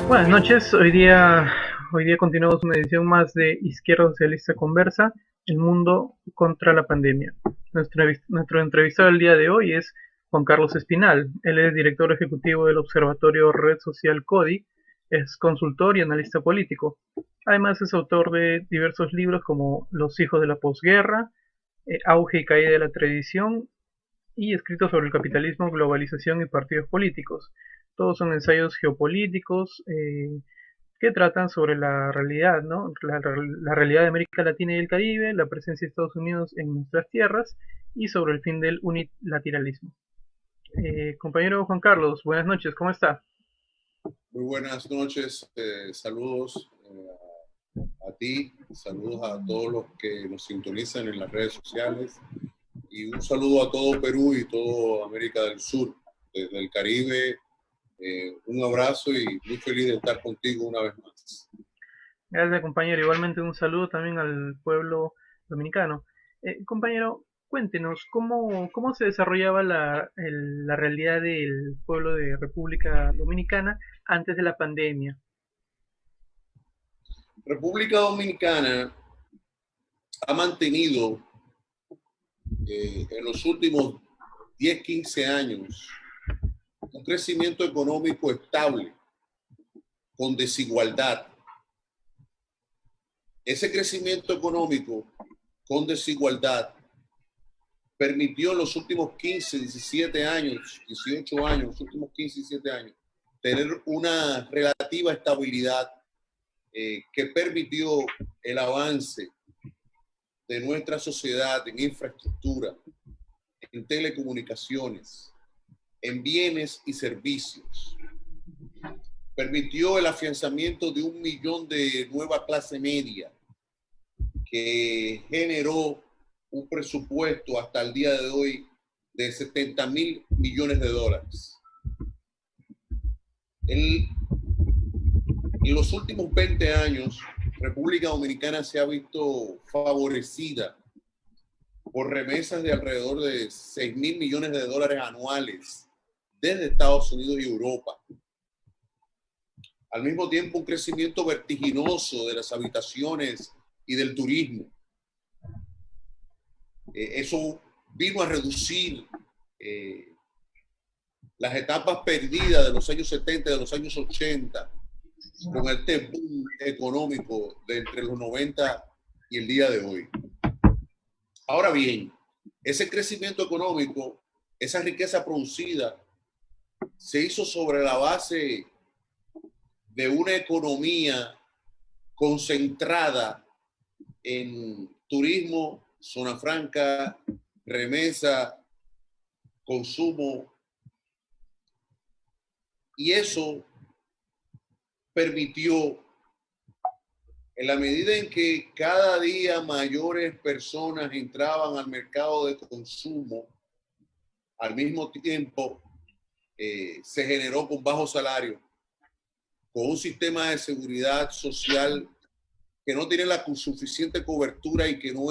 Buenas noches, hoy día continuamos una edición más de Izquierda Socialista Conversa, el mundo contra la pandemia. Nuestro entrevistado del día de hoy es Juan Carlos Espinal. Él es director ejecutivo del Observatorio Red Social CODI, es consultor y analista político. Además es autor de diversos libros como Los hijos de la posguerra, Auge y caída de la tradición y escritos sobre el capitalismo, globalización y partidos políticos. Todos son ensayos geopolíticos que tratan sobre la realidad, ¿no? La realidad de América Latina y el Caribe, la presencia de Estados Unidos en nuestras tierras y sobre el fin del unilateralismo. Compañero Juan Carlos, buenas noches, ¿cómo está? Muy buenas noches, saludos a ti, saludos a todos los que nos sintonizan en las redes sociales y un saludo a todo Perú y toda América del Sur, desde el Caribe. Un abrazo y muy feliz de estar contigo una vez más. Gracias, compañero. Igualmente un saludo también al pueblo dominicano. Compañero, cuéntenos, ¿cómo se desarrollaba la realidad del pueblo de República Dominicana antes de la pandemia? República Dominicana ha mantenido en los últimos 10, 15 años un crecimiento económico estable, con desigualdad. Ese crecimiento económico con desigualdad permitió en los últimos 15, 17 años, 18 años, los últimos 15, 17 años, tener una relativa estabilidad que permitió el avance de nuestra sociedad en infraestructura, en telecomunicaciones, en bienes y servicios. Permitió el afianzamiento de 1 millón de nueva clase media, que generó un presupuesto hasta el día de hoy de 70.000 millones de dólares. En los últimos 20 años, República Dominicana se ha visto favorecida por remesas de alrededor de 6.000 millones de dólares anuales desde Estados Unidos y Europa. Al mismo tiempo, un crecimiento vertiginoso de las habitaciones y del turismo. Eso vino a reducir las etapas perdidas de los años 70 y de los años 80 con el boom económico de entre los 90 y el día de hoy. Ahora bien, ese crecimiento económico, esa riqueza producida, se hizo sobre la base de una economía concentrada en turismo, zona franca, remesa, consumo, y eso permitió, en la medida en que cada día mayores personas entraban al mercado de consumo, al mismo tiempo se generó con bajo salario, con un sistema de seguridad social que no tenía la suficiente cobertura y que no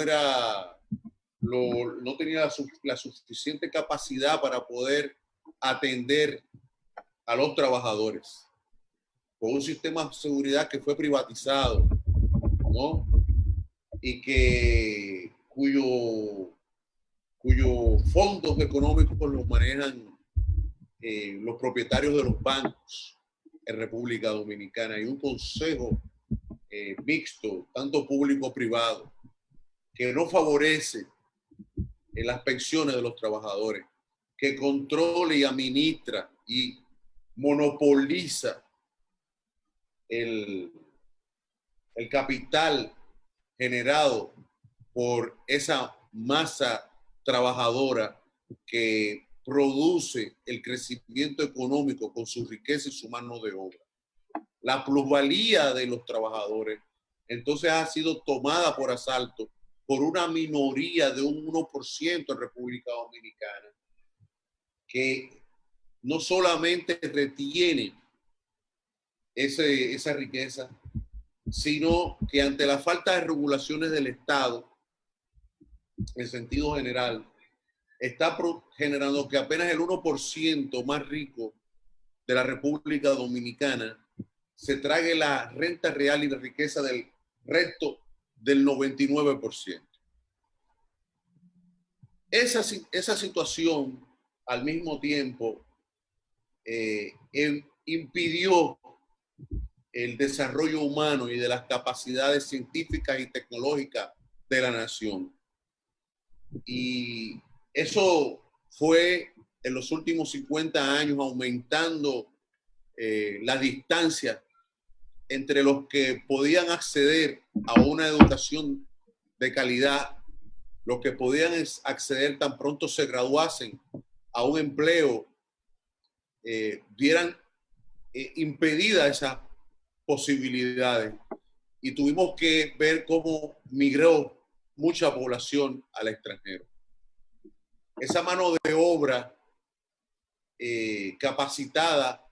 tenía la suficiente capacidad para poder atender a los trabajadores, con un sistema de seguridad que fue privatizado, ¿no? Y cuyos fondos económicos los manejan los propietarios de los bancos en República Dominicana, y un consejo mixto, tanto público-privado, que no favorece las pensiones de los trabajadores, que controla y administra y monopoliza el capital generado por esa masa trabajadora que produce el crecimiento económico con su riqueza y su mano de obra. La plusvalía de los trabajadores entonces ha sido tomada por asalto por una minoría de un 1% en República Dominicana, que no solamente retiene esa riqueza, sino que ante la falta de regulaciones del Estado, en sentido general, está generando que apenas el 1% más rico de la República Dominicana se trague la renta real y la riqueza del resto del 99%. Esa situación, al mismo tiempo, impidió el desarrollo humano y de las capacidades científicas y tecnológicas de la nación. Y eso fue en los últimos 50 años aumentando la distancia entre los que podían acceder a una educación de calidad, los que podían acceder tan pronto se graduasen a un empleo, vieran impedidas esas posibilidades. Y tuvimos que ver cómo migró mucha población al extranjero. Esa mano de obra capacitada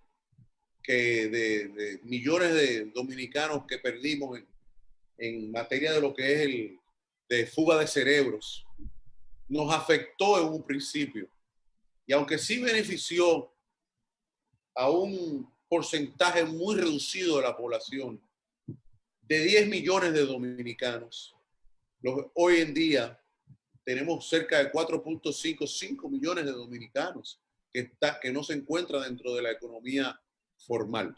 que de millones de dominicanos que perdimos en materia de lo que es de fuga de cerebros, nos afectó en un principio. Y aunque sí benefició a un porcentaje muy reducido de la población, de 10 millones de dominicanos, hoy en día tenemos cerca de 4.55 millones de dominicanos que no se encuentran dentro de la economía formal,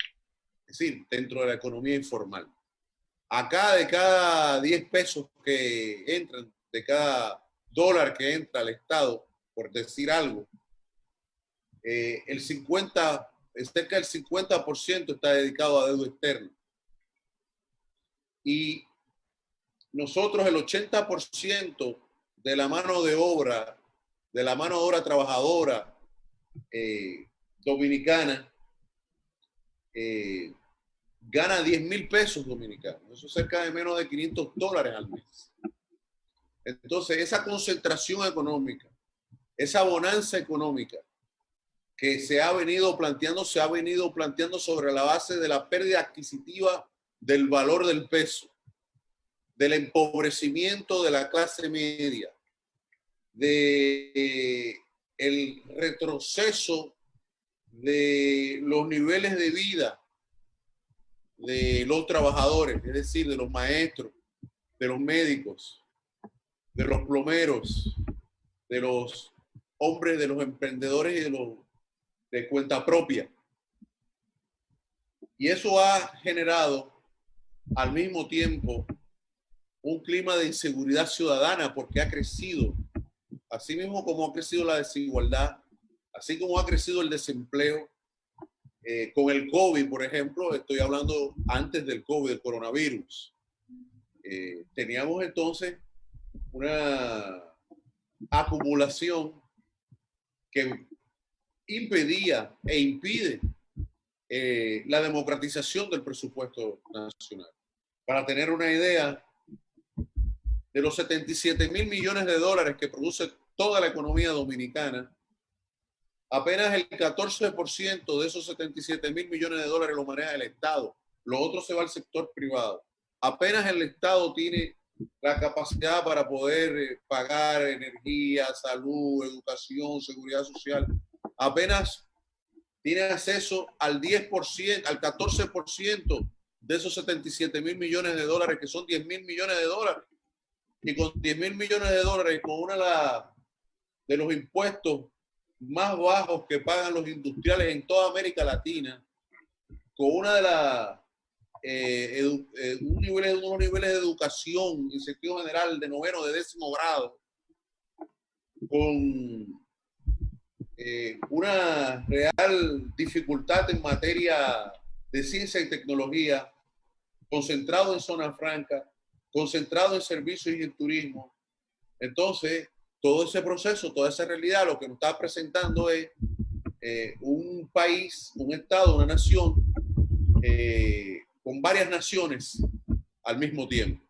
es decir, dentro de la economía informal. Acá de cada 10 pesos que entran, de cada dólar que entra al Estado, por decir algo, cerca del 50% está dedicado a deuda externa. Y nosotros el 80% de la mano de obra trabajadora dominicana gana 10,000 pesos dominicanos. Eso es cerca de menos de $500 al mes. Entonces, esa concentración económica, esa bonanza económica que se ha venido planteando sobre la base de la pérdida adquisitiva del valor del peso, del empobrecimiento de la clase media, de el retroceso de los niveles de vida de los trabajadores, es decir, de los maestros, de los médicos, de los plomeros, de los hombres, de los emprendedores y de los de cuenta propia. Y eso ha generado al mismo tiempo un clima de inseguridad ciudadana porque ha crecido, así mismo como ha crecido la desigualdad, así como ha crecido el desempleo. Con el COVID, por ejemplo, estoy hablando antes del COVID, del coronavirus. Teníamos entonces una acumulación que impedía e impide la democratización del presupuesto nacional. Para tener una idea, de los 77,000 millones de dólares que produce toda la economía dominicana, apenas el 14% de esos 77,000 millones de dólares lo maneja el Estado. Lo otro se va al sector privado. Apenas el Estado tiene la capacidad para poder pagar energía, salud, educación, seguridad social. Apenas tiene acceso al 10%, al 14% de esos 77,000 millones de dólares, que son 10,000 millones de dólares. Y con 10,000 millones de dólares, con una de los impuestos más bajos que pagan los industriales en toda América Latina, con una de unos niveles de educación en sentido general de noveno, de 10º grado, con una real dificultad en materia de ciencia y tecnología, concentrado en zona franca, concentrado en servicios y en turismo. Entonces, todo ese proceso, toda esa realidad, lo que nos está presentando es un país, un estado, una nación con varias naciones al mismo tiempo.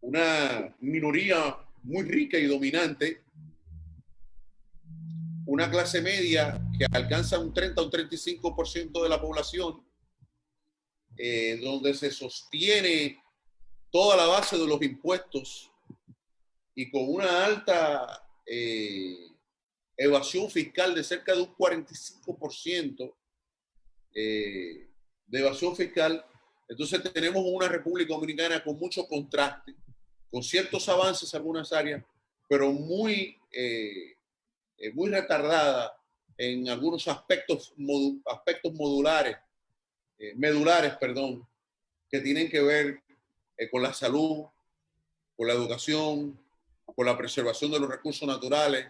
Una minoría muy rica y dominante, una clase media que alcanza un 30 o un 35% de la población, donde se sostiene toda la base de los impuestos y con una alta evasión fiscal de cerca de un 45%, de evasión fiscal. Entonces tenemos una República Dominicana con mucho contraste, con ciertos avances en algunas áreas, pero muy retardada en algunos aspectos medulares, perdón, que tienen que ver con la salud, con la educación, con la preservación de los recursos naturales,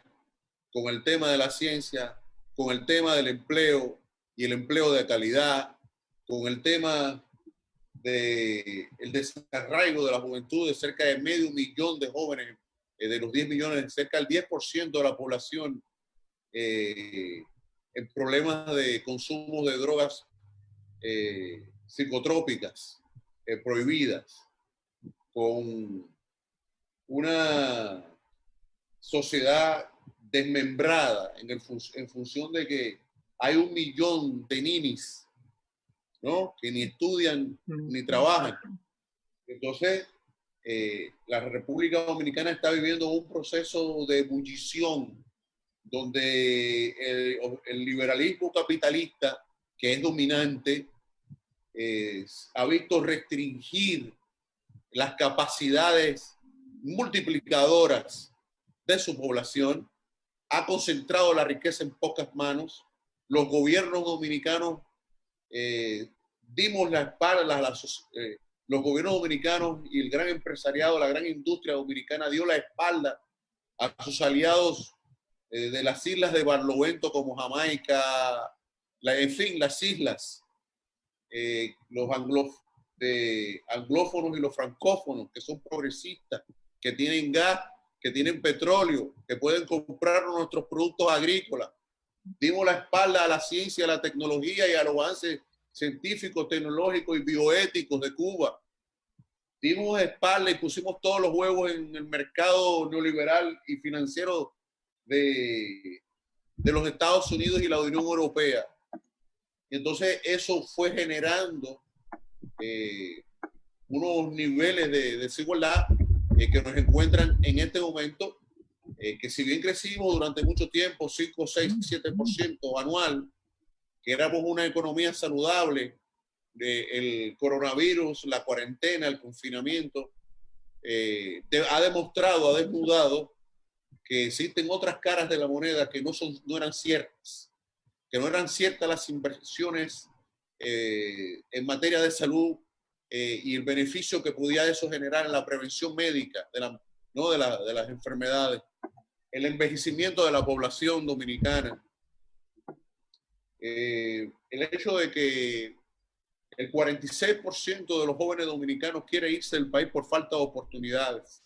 con el tema de la ciencia, con el tema del empleo y el empleo de calidad, con el tema del desarraigo de la juventud de cerca de medio millón de jóvenes, de los 10 millones, cerca del 10% de la población en problemas de consumo de drogas psicotrópicas prohibidas, con una sociedad desmembrada en función de que hay 1 millón de ninis, ¿no? Que ni estudian ni trabajan. Entonces, la República Dominicana está viviendo un proceso de ebullición donde el liberalismo capitalista, que es dominante, ha visto restringir las capacidades multiplicadoras de su población, ha concentrado la riqueza en pocas manos. Los gobiernos dominicanos dimos la espalda, los gobiernos dominicanos y el gran empresariado, la gran industria dominicana dio la espalda a sus aliados de las islas de Barlovento como Jamaica, en fin, las islas, los anglófonos y los francófonos, que son progresistas, que tienen gas, que tienen petróleo, que pueden comprar nuestros productos agrícolas. Dimos la espalda a la ciencia, a la tecnología y a los avances científicos, tecnológicos y bioéticos de Cuba. Dimos espalda y pusimos todos los huevos en el mercado neoliberal y financiero de los Estados Unidos y la Unión Europea. Y entonces eso fue generando unos niveles de desigualdad que nos encuentran en este momento, que si bien crecimos durante mucho tiempo, 5, 6, 7% anual, que éramos una economía saludable, el coronavirus, la cuarentena, el confinamiento, ha demostrado, ha desnudado que existen otras caras de la moneda que no eran ciertas, que no eran ciertas las inversiones en materia de salud y el beneficio que podía eso generar en la prevención médica de las enfermedades, el envejecimiento de la población dominicana, el hecho de que el 46% de los jóvenes dominicanos quiere irse del país por falta de oportunidades.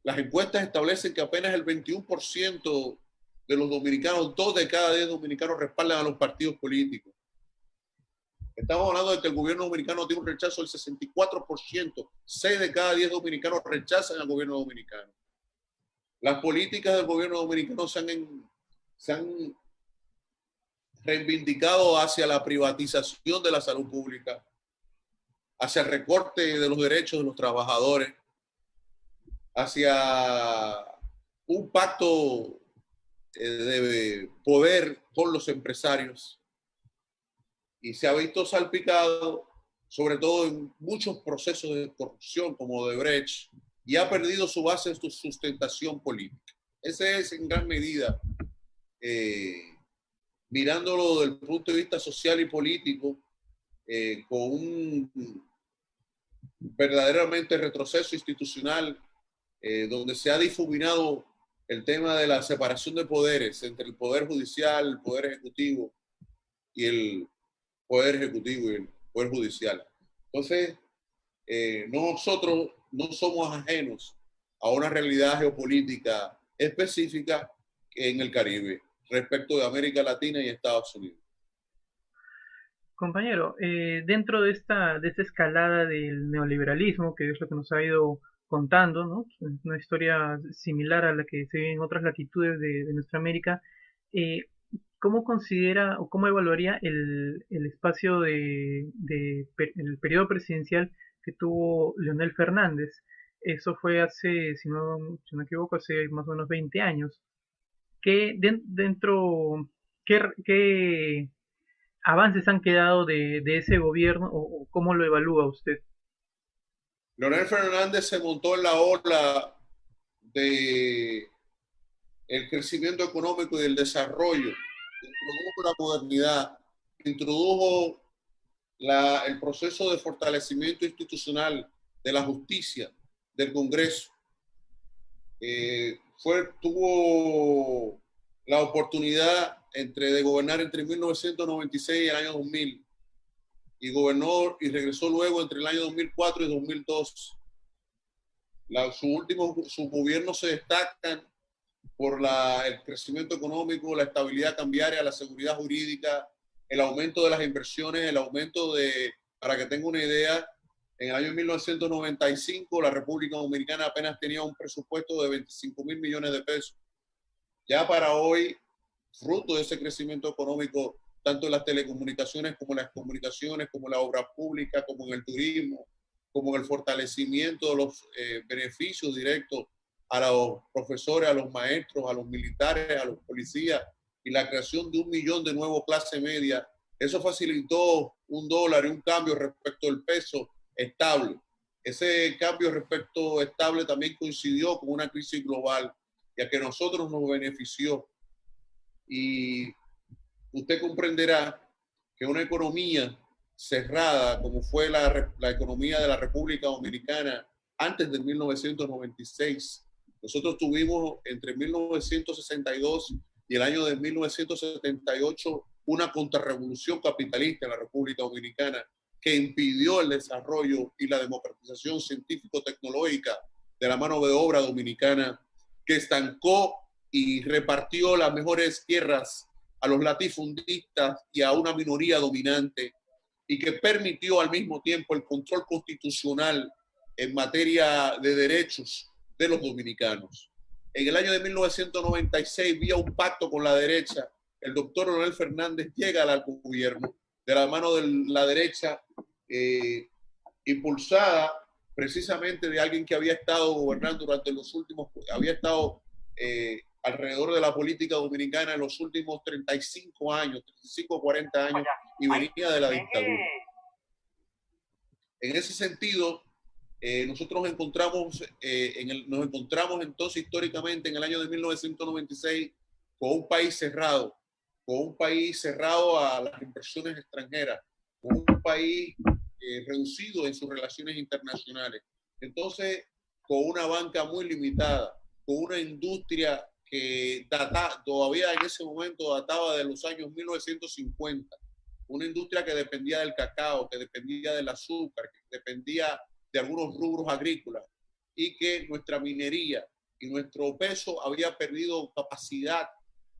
Las encuestas establecen que apenas el 21% de los dominicanos, 2 de cada 10 dominicanos respaldan a los partidos políticos. Estamos hablando de que el gobierno dominicano tiene un rechazo del 64%. 6 de cada 10 dominicanos rechazan al gobierno dominicano. Las políticas del gobierno dominicano se han reivindicado hacia la privatización de la salud pública, hacia el recorte de los derechos de los trabajadores, hacia un pacto de poder con los empresarios, y se ha visto salpicado sobre todo en muchos procesos de corrupción como Odebrecht, y ha perdido su base de su sustentación política. Ese es en gran medida, mirándolo desde el punto de vista social y político, con un verdaderamente retroceso institucional, donde se ha difuminado el tema de la separación de poderes entre el Poder Judicial, el Poder Ejecutivo y el Poder Judicial. Entonces, nosotros no somos ajenos a una realidad geopolítica específica en el Caribe respecto de América Latina y Estados Unidos. Compañero, dentro de esta escalada del neoliberalismo, que es lo que nos ha ido contando, ¿no? Una historia similar a la que se ve en otras latitudes de nuestra América, eh, ¿cómo considera o cómo evaluaría el espacio el periodo presidencial que tuvo Leonel Fernández? Eso fue hace, si no me equivoco, hace más o menos 20 años. ¿Qué, dentro, qué avances han quedado de ese gobierno o cómo lo evalúa usted? Leonel Fernández se montó en la ola de el crecimiento económico y el desarrollo, introdujo la modernidad, introdujo el proceso de fortalecimiento institucional de la justicia, del Congreso. Tuvo la oportunidad de gobernar entre 1996 y el año 2000 y gobernó y regresó luego entre el año 2004 y 2002. Sus gobiernos se destacan por el crecimiento económico, la estabilidad cambiaria, la seguridad jurídica, el aumento de las inversiones, el aumento para que tenga una idea, en el año 1995 la República Dominicana apenas tenía un presupuesto de 25.000 millones de pesos. Ya para hoy, fruto de ese crecimiento económico, tanto en las telecomunicaciones como en las comunicaciones, como en la obra pública, como en el turismo, como en el fortalecimiento de los beneficios directos a los profesores, a los maestros, a los militares, a los policías y la creación de 1 millón de nuevos clase media, eso facilitó $1 y un cambio respecto al peso estable. Ese cambio respecto estable también coincidió con una crisis global, ya que a nosotros nos benefició. Y usted comprenderá que una economía cerrada, como fue la economía de la República Dominicana antes de 1996, nosotros tuvimos entre 1962 y el año de 1978 una contrarrevolución capitalista en la República Dominicana que impidió el desarrollo y la democratización científico-tecnológica de la mano de obra dominicana, que estancó y repartió las mejores tierras a los latifundistas y a una minoría dominante, y que permitió al mismo tiempo el control constitucional en materia de derechos de los dominicanos. En el año de 1996, vía un pacto con la derecha, el doctor Leonel Fernández llega al gobierno de la mano de la derecha, impulsada precisamente de alguien que había estado gobernando durante los últimos, había estado alrededor de la política dominicana en los últimos 35 años, 35 o 40 años, y venía de la dictadura. En ese sentido, nosotros nos encontramos entonces históricamente en el año de 1996 con un país cerrado, a las inversiones extranjeras, con un país reducido en sus relaciones internacionales. Entonces, con una banca muy limitada, con una industria que todavía en ese momento databa de los años 1950, una industria que dependía del cacao, que dependía del azúcar, que dependía de algunos rubros agrícolas, y que nuestra minería y nuestro peso había perdido capacidad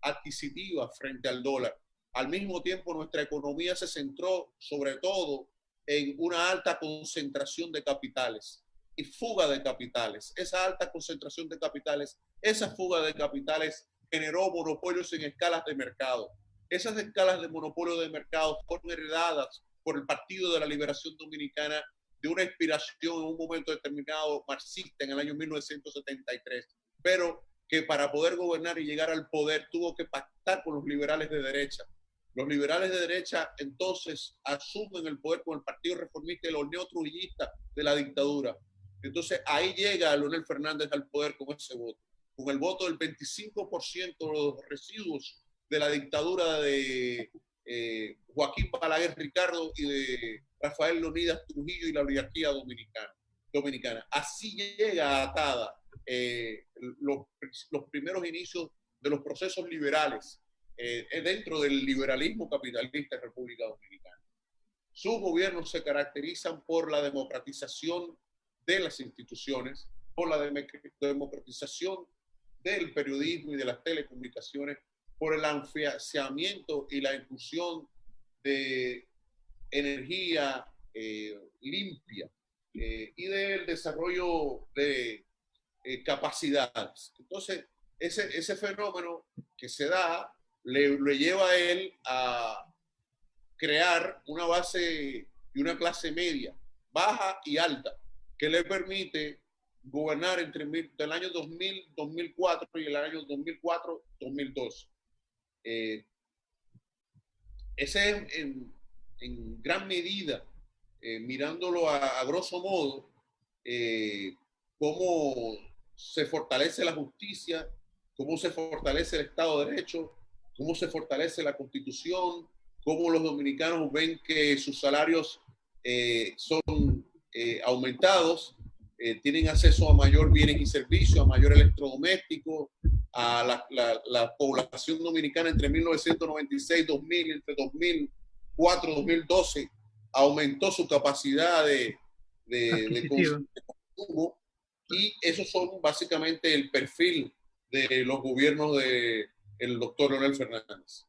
adquisitiva frente al dólar. Al mismo tiempo, nuestra economía se centró sobre todo en una alta concentración de capitales y fuga de capitales. Esa alta concentración de capitales, esa fuga de capitales generó monopolios en escalas de mercado. Esas escalas de monopolio de mercado fueron heredadas por el Partido de la Liberación Dominicana de una inspiración en un momento determinado marxista en el año 1973, pero que para poder gobernar y llegar al poder tuvo que pactar con los liberales de derecha. Los liberales de derecha entonces asumen el poder con el Partido Reformista y los neotrujillistas de la dictadura. Entonces ahí llega Leonel Fernández al poder con ese voto, con el voto del 25% de los residuos de la dictadura de Joaquín Balaguer Ricardo y de Rafael Leonidas Trujillo y la oligarquía dominicana. Así llega atada los primeros inicios de los procesos liberales dentro del liberalismo capitalista en República Dominicana. Sus gobiernos se caracterizan por la democratización de las instituciones, por la democratización del periodismo y de las telecomunicaciones, por el afianzamiento y la inclusión de energía limpia y del desarrollo de capacidades. Entonces, ese fenómeno que se da le lleva a él a crear una base y una clase media, baja y alta, que le permite gobernar entre el año 2000, 2004 y el año 2004, 2002. ese es en gran medida, mirándolo a grosso modo, eh, cómo se fortalece la justicia, cómo se fortalece el Estado de Derecho, cómo se fortalece la Constitución, cómo los dominicanos ven que sus salarios son aumentados, tienen acceso a mayor bienes y servicios, a mayor electrodoméstico, a la población dominicana entre 1996 2000, entre 2004 2012, aumentó su capacidad de Adquisitivo. consumo, y esos son básicamente el perfil de los gobiernos del doctor Leonel Fernández.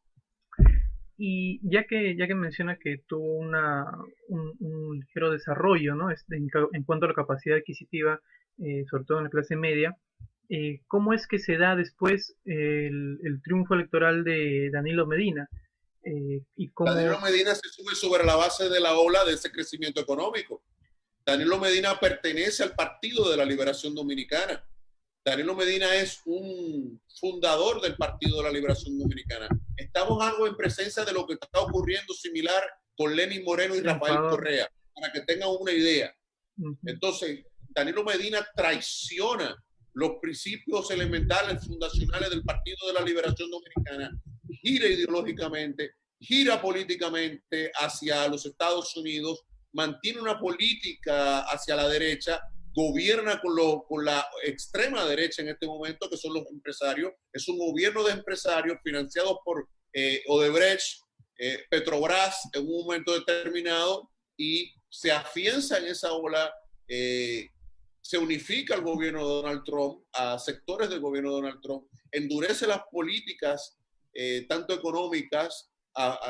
Y ya que menciona que tuvo un ligero desarrollo, ¿no? En cuanto a la capacidad adquisitiva, sobre todo en la clase media, ¿cómo es que se da después el triunfo electoral de Danilo Medina? Y Danilo cómo, Medina se sube sobre la base de la ola de ese crecimiento económico. Danilo Medina pertenece al Partido de la Liberación Dominicana. Danilo Medina es un fundador del Partido de la Liberación Dominicana. Estamos algo en presencia de lo que está ocurriendo similar con Lenín Moreno y en Rafael Ecuador? Correa, para que tengan una idea. Ujú. Entonces, Danilo Medina traiciona los principios elementales, fundacionales del Partido de la Liberación Dominicana, gira ideológicamente, gira políticamente hacia los Estados Unidos, mantiene una política hacia la derecha, gobierna con la extrema derecha en este momento, que son los empresarios. Es un gobierno de empresarios financiados por Odebrecht, Petrobras en un momento determinado, y se afianza en esa ola, se unifica al gobierno de Donald Trump, a sectores del gobierno de Donald Trump, endurece las políticas, tanto económicas,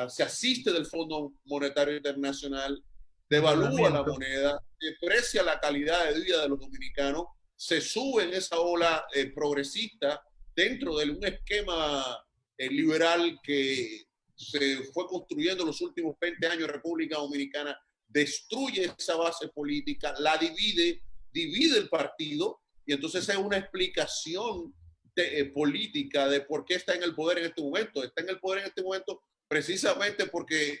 se asiste del Fondo Monetario Internacional, devalúa la Endeudamiento. moneda, deprecia la calidad de vida de los dominicanos, se sube en esa ola progresista dentro de un esquema liberal que se fue construyendo en los últimos 20 años en República Dominicana, destruye esa base política, la divide el partido, y entonces es una explicación política de por qué está en el poder en este momento. Está en el poder en este momento precisamente porque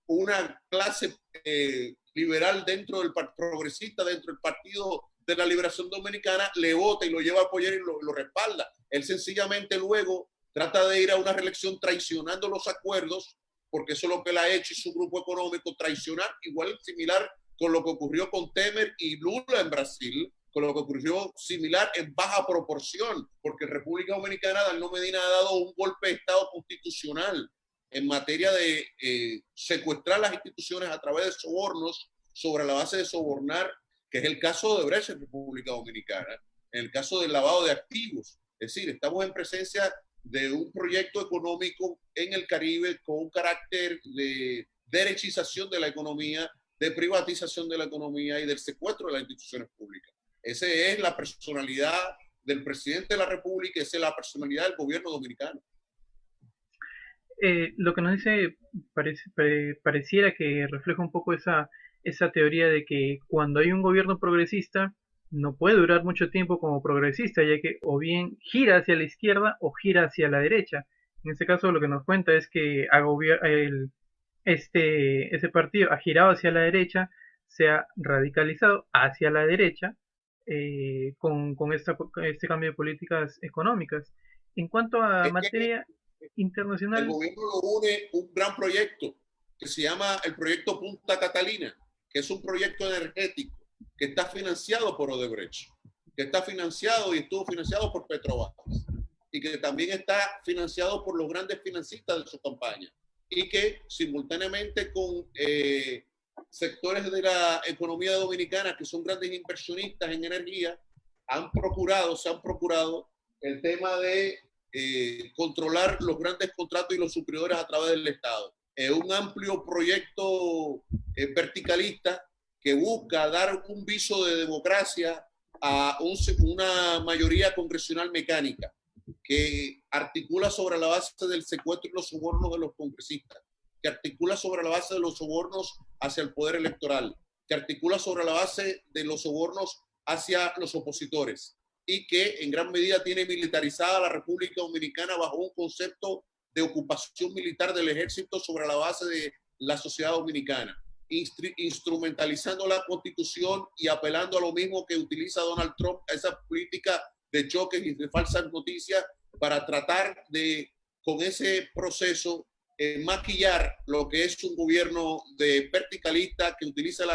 una clase liberal dentro del progresista, dentro del Partido de la Liberación Dominicana, le vota y lo lleva a apoyar y lo respalda. Él sencillamente luego trata de ir a una reelección traicionando los acuerdos, porque eso es lo que él ha hecho y su grupo económico, traicionar, igual similar con lo que ocurrió con Temer y Lula en Brasil, con lo que ocurrió similar en baja proporción, porque en República Dominicana Danilo Medina ha dado un golpe de Estado constitucional en materia de secuestrar las instituciones a través de sobornos, sobre la base de sobornar, que es el caso de Brecht en República Dominicana, en el caso del lavado de activos. Es decir, estamos en presencia de un proyecto económico en el Caribe con un carácter de derechización de la economía, de privatización de la economía y del secuestro de las instituciones públicas. Esa es la personalidad del presidente de la República, esa es la personalidad del gobierno dominicano. Lo que nos dice pareciera que refleja un poco esa teoría de que cuando hay un gobierno progresista no puede durar mucho tiempo como progresista, ya que o bien gira hacia la izquierda o gira hacia la derecha. En este caso lo que nos cuenta es que ese partido ha girado hacia la derecha, se ha radicalizado hacia la derecha con este cambio de políticas económicas. En cuanto a Es que materia el internacional, gobierno lo une un gran proyecto que se llama el proyecto Punta Catalina, que es un proyecto energético que está financiado por Odebrecht, que está financiado y estuvo financiado por Petrobras, y que también está financiado por los grandes financistas de su campaña, y que simultáneamente con sectores de la economía dominicana que son grandes inversionistas en energía, se han procurado el tema de controlar los grandes contratos y los superiores a través del Estado. Es un amplio proyecto verticalista que busca dar un viso de democracia a una mayoría congresional mecánica, que articula sobre la base del secuestro y los sobornos de los congresistas, que articula sobre la base de los sobornos hacia el poder electoral, que articula sobre la base de los sobornos hacia los opositores, y que en gran medida tiene militarizada la República Dominicana bajo un concepto de ocupación militar del ejército sobre la base de la sociedad dominicana, instrumentalizando la Constitución y apelando a lo mismo que utiliza Donald Trump, a esa política de choques y de falsas noticias para tratar de, con ese proceso, maquillar lo que es un gobierno de verticalista que utiliza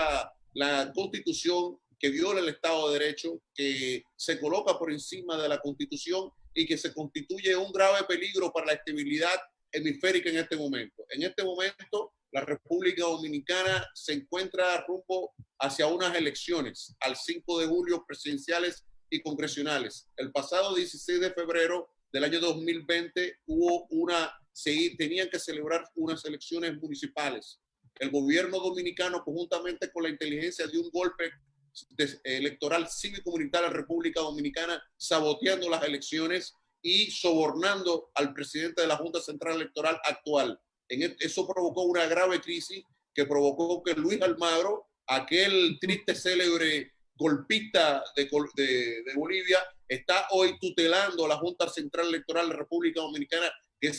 la Constitución, que viola el Estado de Derecho, que se coloca por encima de la Constitución y que se constituye un grave peligro para la estabilidad hemisférica en este momento. En este momento, la República Dominicana se encuentra rumbo hacia unas elecciones al 5 de julio presidenciales y congresionales. El pasado 16 de febrero del año 2020 tenían que celebrar unas elecciones municipales. El gobierno dominicano, conjuntamente con la inteligencia, dio un golpe electoral cívico-militar a la República Dominicana, saboteando las elecciones y sobornando al presidente de la Junta Central Electoral actual. Eso provocó una grave crisis que provocó que Luis Almagro, aquel triste célebre golpista de Bolivia, está hoy tutelando a la Junta Central Electoral de la República Dominicana, que es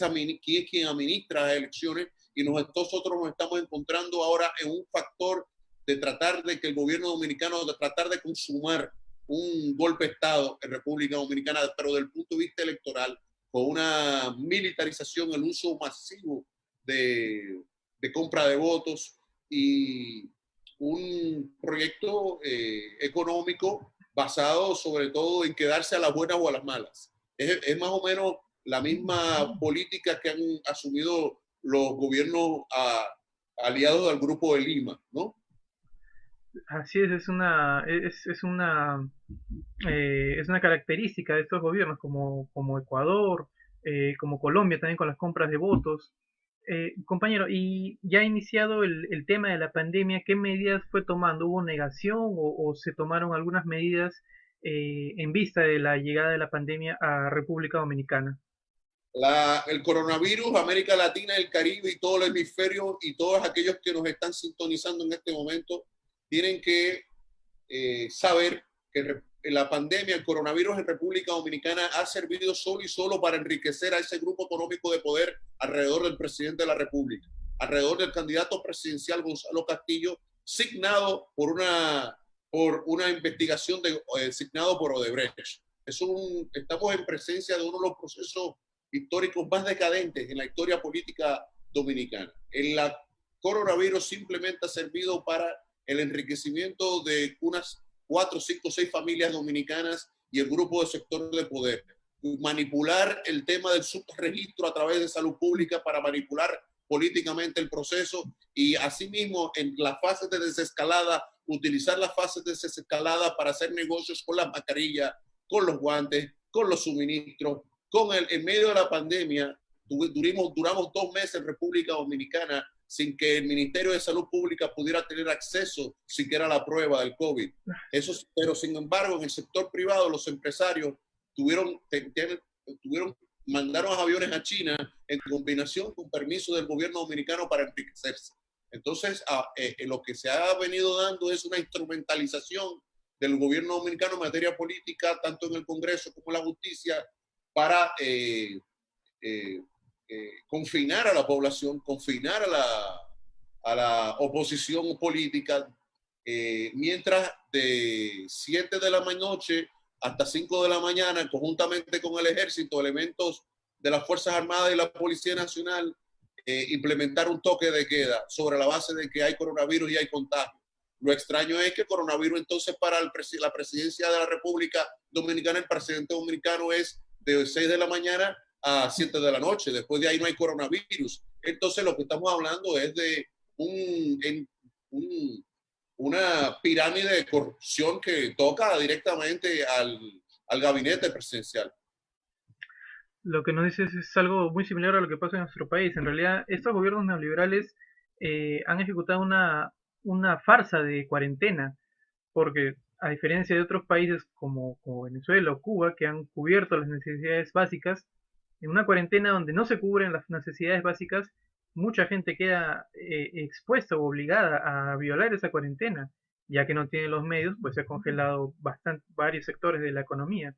quien administra las elecciones, y nosotros nos estamos encontrando ahora en un factor de tratar de que el gobierno dominicano, de tratar de consumar un golpe de Estado en República Dominicana, pero desde el punto de vista electoral, con una militarización, el uso masivo de compra de votos y un proyecto económico basado sobre todo en quedarse a las buenas o a las malas. Es más o menos la misma política que han asumido los gobiernos aliados al Grupo de Lima, ¿no? Así es una característica de estos gobiernos como Ecuador, como Colombia también con las compras de votos. Compañero, y ya ha iniciado el tema de la pandemia, ¿qué medidas fue tomando? ¿Hubo negación o se tomaron algunas medidas en vista de la llegada de la pandemia a República Dominicana? El coronavirus, América Latina, el Caribe y todo el hemisferio y todos aquellos que nos están sintonizando en este momento tienen que saber que la pandemia, el coronavirus en República Dominicana ha servido solo y solo para enriquecer a ese grupo económico de poder alrededor del presidente de la República, alrededor del candidato presidencial Gonzalo Castillo, signado por una investigación signado por Odebrecht. Estamos en presencia de uno de los procesos históricos más decadentes en la historia política dominicana. El coronavirus simplemente ha servido para el enriquecimiento de unas 4, 5, 6 familias dominicanas y el grupo de sector de poder. Manipular el tema del subregistro a través de salud pública para manipular políticamente el proceso y asimismo en las fases de desescalada, utilizar las fases de desescalada para hacer negocios con las mascarillas, con los guantes, con los suministros. En medio de la pandemia, duramos 2 meses en República Dominicana sin que el Ministerio de Salud Pública pudiera tener acceso siquiera a la prueba del COVID. Pero sin embargo, en el sector privado, los empresarios mandaron aviones a China en combinación con permiso del gobierno dominicano para enriquecerse. Entonces, lo que se ha venido dando es una instrumentalización del gobierno dominicano en materia política, tanto en el Congreso como en la justicia, para confinar a la población, confinar a la oposición política, mientras de 7 de la noche hasta 5 de la mañana, conjuntamente con el ejército, elementos de las Fuerzas Armadas y la Policía Nacional, implementar un toque de queda sobre la base de que hay coronavirus y hay contagio. Lo extraño es que coronavirus entonces para la presidencia de la República Dominicana, el presidente dominicano es de 6 de la mañana a 7 de la noche. Después de ahí no hay coronavirus. Entonces lo que estamos hablando es de una pirámide de corrupción que toca directamente al gabinete presidencial. Lo que nos dices es algo muy similar a lo que pasa en nuestro país. En realidad, estos gobiernos neoliberales han ejecutado una farsa de cuarentena, porque a diferencia de otros países como Venezuela o Cuba, que han cubierto las necesidades básicas, en una cuarentena donde no se cubren las necesidades básicas, mucha gente queda expuesta o obligada a violar esa cuarentena, ya que no tiene los medios, pues se ha congelado varios sectores de la economía.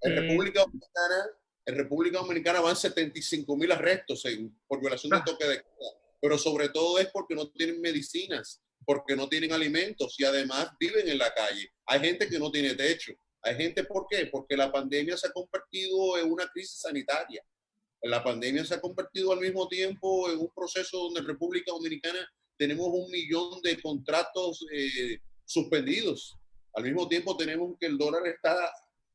En Eh, República Dominicana En República Dominicana van 75.000 arrestos por violación de toque de queda, pero sobre todo es porque no tienen medicinas, porque no tienen alimentos y además viven en la calle. Hay gente que no tiene techo. Hay gente, ¿por qué? Porque la pandemia se ha convertido en una crisis sanitaria. La pandemia se ha convertido al mismo tiempo en un proceso donde en República Dominicana tenemos 1 millón de contratos suspendidos. Al mismo tiempo tenemos que el dólar está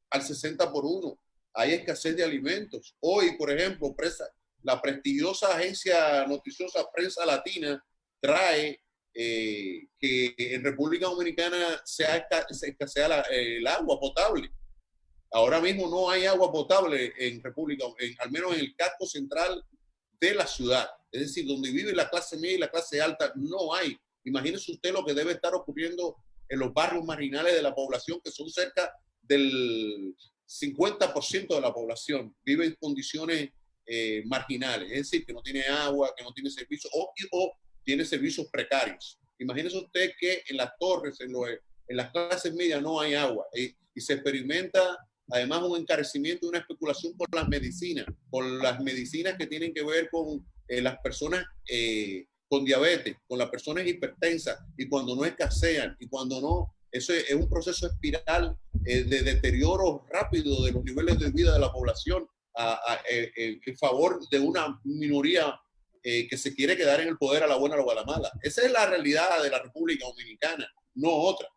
al 60 por 1. Hay escasez de alimentos. Hoy, por ejemplo, la prestigiosa agencia noticiosa Prensa Latina trae que en República Dominicana se escasea el agua potable. Ahora mismo no hay agua potable en República, al menos en el casco central de la ciudad. Es decir, donde vive la clase media y la clase alta, no hay. Imagínese usted lo que debe estar ocurriendo en los barrios marginales de la población, que son cerca del 50% de la población. Vive en condiciones marginales, es decir, que no tiene agua, que no tiene servicios o tiene servicios precarios. Imagínese usted que en las torres, en las clases medias no hay agua y se experimenta además un encarecimiento y una especulación por las medicinas que tienen que ver con las personas con diabetes, con las personas hipertensas, y cuando no escasean, y cuando no, eso es un proceso espiral de deterioro rápido de los niveles de vida de la población en favor de una minoría que se quiere quedar en el poder a la buena o a la mala. Esa es la realidad de la República Dominicana, no otra.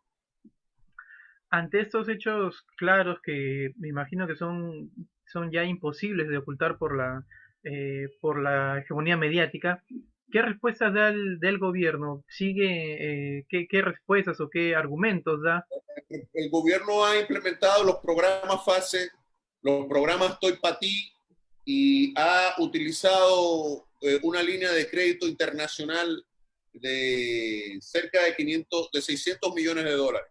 Ante estos hechos claros que me imagino que son ya imposibles de ocultar por la hegemonía mediática, ¿qué respuestas da del gobierno? ¿Sigue qué respuestas o qué argumentos da? El gobierno ha implementado los programas FASE, los programas Estoy para ti, y ha utilizado una línea de crédito internacional de cerca de 600 millones de dólares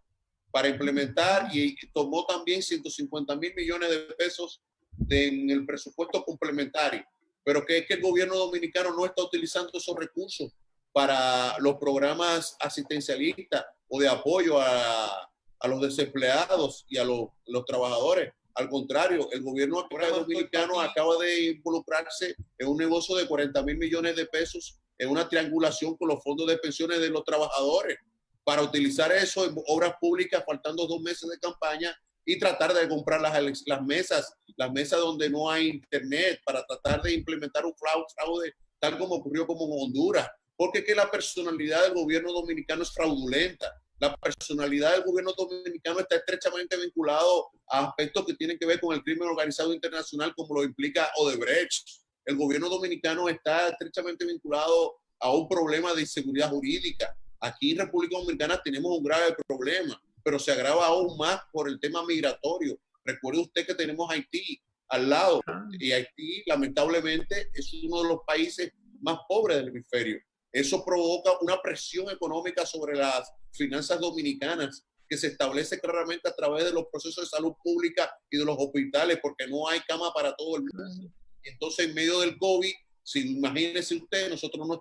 para implementar, y tomó también 150.000 millones de pesos en el presupuesto complementario. Pero que es que el gobierno dominicano no está utilizando esos recursos para los programas asistencialistas o de apoyo a los desempleados y a los trabajadores. Al contrario, el gobierno dominicano acaba de involucrarse en un negocio de 40.000 millones de pesos en una triangulación con los fondos de pensiones de los trabajadores para utilizar eso en obras públicas, faltando 2 meses de campaña, y tratar de comprar las mesas donde no hay internet, para tratar de implementar un fraude tal como ocurrió como en Honduras. Porque es que la personalidad del gobierno dominicano es fraudulenta. La personalidad del gobierno dominicano está estrechamente vinculado a aspectos que tienen que ver con el crimen organizado internacional, como lo implica Odebrecht. El gobierno dominicano está estrechamente vinculado a un problema de inseguridad jurídica. Aquí en República Dominicana tenemos un grave problema, pero se agrava aún más por el tema migratorio. Recuerde usted que tenemos Haití al lado, y Haití lamentablemente es uno de los países más pobres del hemisferio. Eso provoca una presión económica sobre las finanzas dominicanas, que se establece claramente a través de los procesos de salud pública y de los hospitales, porque no hay cama para todo el mundo. Entonces, en medio del COVID, si imagínese usted, nosotros no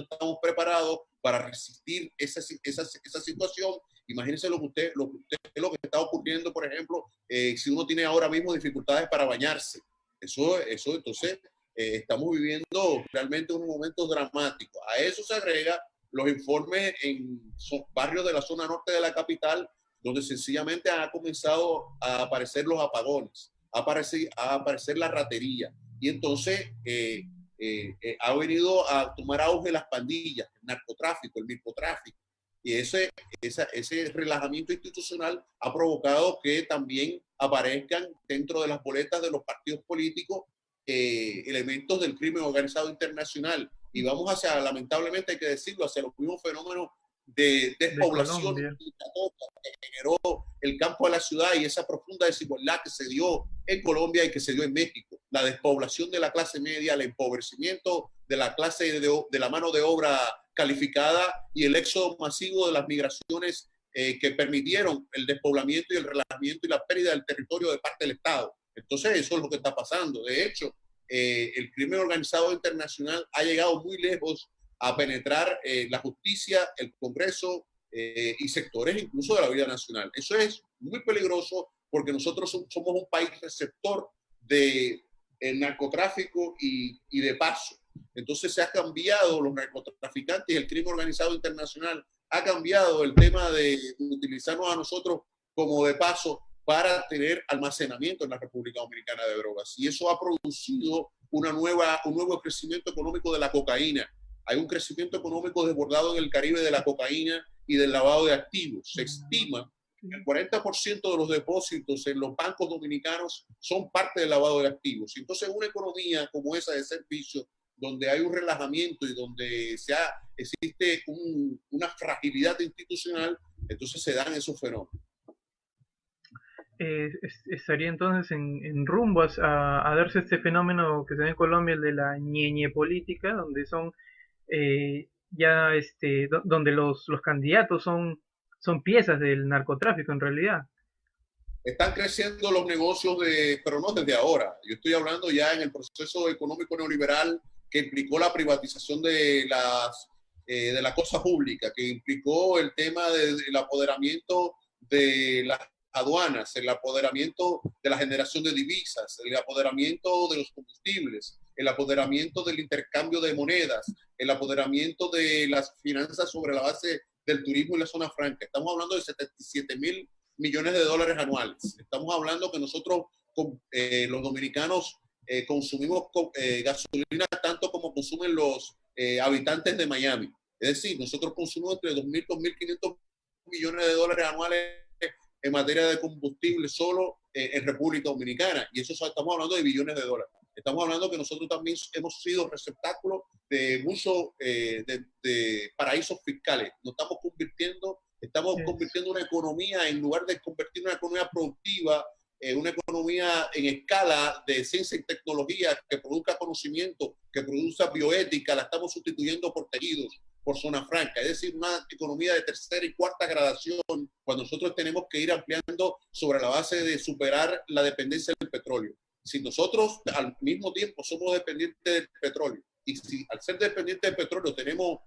estamos preparados para resistir esa situación. Imagínense lo que está ocurriendo, por ejemplo, si uno tiene ahora mismo dificultades para bañarse. Eso entonces, estamos viviendo realmente unos momentos dramáticos. A eso se agrega los informes en barrios de la zona norte de la capital, donde sencillamente ha comenzado a aparecer los apagones, a aparecer la ratería. Y entonces ha venido a tomar auge las pandillas, el narcotráfico, el microtráfico. Y ese relajamiento institucional ha provocado que también aparezcan dentro de las boletas de los partidos políticos elementos del crimen organizado internacional. Y vamos lamentablemente hay que decirlo, hacia los mismos fenómenos de despoblación que generó el campo a la ciudad, y esa profunda desigualdad que se dio en Colombia y que se dio en México. La despoblación de la clase media, el empobrecimiento de la clase de la mano de obra calificada, y el éxodo masivo de las migraciones que permitieron el despoblamiento y el relajamiento y la pérdida del territorio de parte del Estado. Entonces eso es lo que está pasando. De hecho, el crimen organizado internacional ha llegado muy lejos a penetrar la justicia, el Congreso y sectores incluso de la vida nacional. Eso es muy peligroso, porque nosotros somos un país receptor de el narcotráfico y de paso. Entonces se ha cambiado los narcotraficantes y el crimen organizado internacional ha cambiado el tema de utilizarnos a nosotros como de paso para tener almacenamiento en la República Dominicana de drogas. Y eso ha producido un nuevo crecimiento económico de la cocaína. Hay un crecimiento económico desbordado en el Caribe de la cocaína y del lavado de activos. Se estima que el 40% de los depósitos en los bancos dominicanos son parte del lavado de activos. Entonces, una economía como esa de servicio, donde hay un relajamiento y donde existe una fragilidad institucional, entonces se dan esos fenómenos. Estaría entonces en rumbo a darse este fenómeno que se ve en Colombia, el de la ñeñe política, donde son donde los candidatos son piezas del narcotráfico en realidad. Están creciendo los negocios pero no desde ahora. Yo estoy hablando ya en el proceso económico neoliberal que implicó la privatización de la cosa pública, que implicó el tema del apoderamiento de las aduanas, el apoderamiento de la generación de divisas, el apoderamiento de los combustibles, el apoderamiento del intercambio de monedas, el apoderamiento de las finanzas sobre la base del turismo y la zona franca. Estamos hablando de 77.000 millones de dólares anuales. Estamos hablando que nosotros, los dominicanos, consumimos gasolina tanto como consumen los habitantes de Miami. Es decir, nosotros consumimos entre 2.000 y 2.500 millones de dólares anuales en materia de combustible solo en República Dominicana. Y eso estamos hablando de billones de dólares. Estamos hablando que nosotros también hemos sido receptáculos de muchos de paraísos fiscales. Nos estamos convirtiendo una economía, en lugar de convertir una economía productiva, una economía en escala de ciencia y tecnología que produzca conocimiento, que produzca bioética, la estamos sustituyendo por tejidos, por zona franca, es decir, una economía de tercera y cuarta gradación, cuando nosotros tenemos que ir ampliando sobre la base de superar la dependencia del petróleo. Si nosotros al mismo tiempo somos dependientes del petróleo, y si al ser dependientes del petróleo tenemos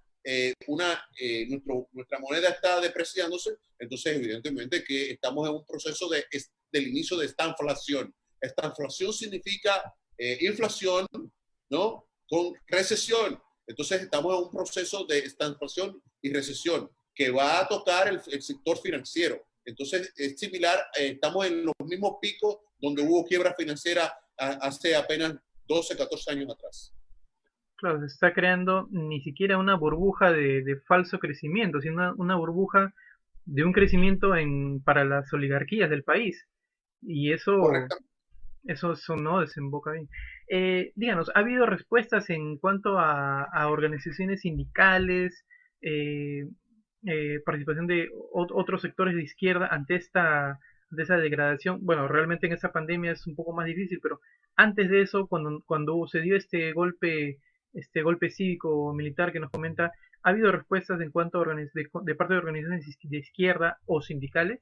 nuestra moneda está depreciándose, entonces evidentemente que estamos en un proceso del inicio de esta inflación. Esta inflación significa inflación, ¿no?, con recesión. Entonces estamos en un proceso de estanflación y recesión que va a tocar el sector financiero. Entonces es similar, estamos en los mismos picos donde hubo quiebra financiera hace apenas 12, 14 años atrás. Claro, se está creando ni siquiera una burbuja de falso crecimiento, sino una burbuja de un crecimiento para las oligarquías del país. Y eso no desemboca bien. Díganos, ¿ha habido respuestas en cuanto a organizaciones sindicales, participación de otros sectores de izquierda ante esa degradación? Bueno, realmente en esta pandemia es un poco más difícil, pero antes de eso, cuando se dio este golpe cívico militar que nos comenta, ¿ha habido respuestas en cuanto a de parte de organizaciones de izquierda o sindicales?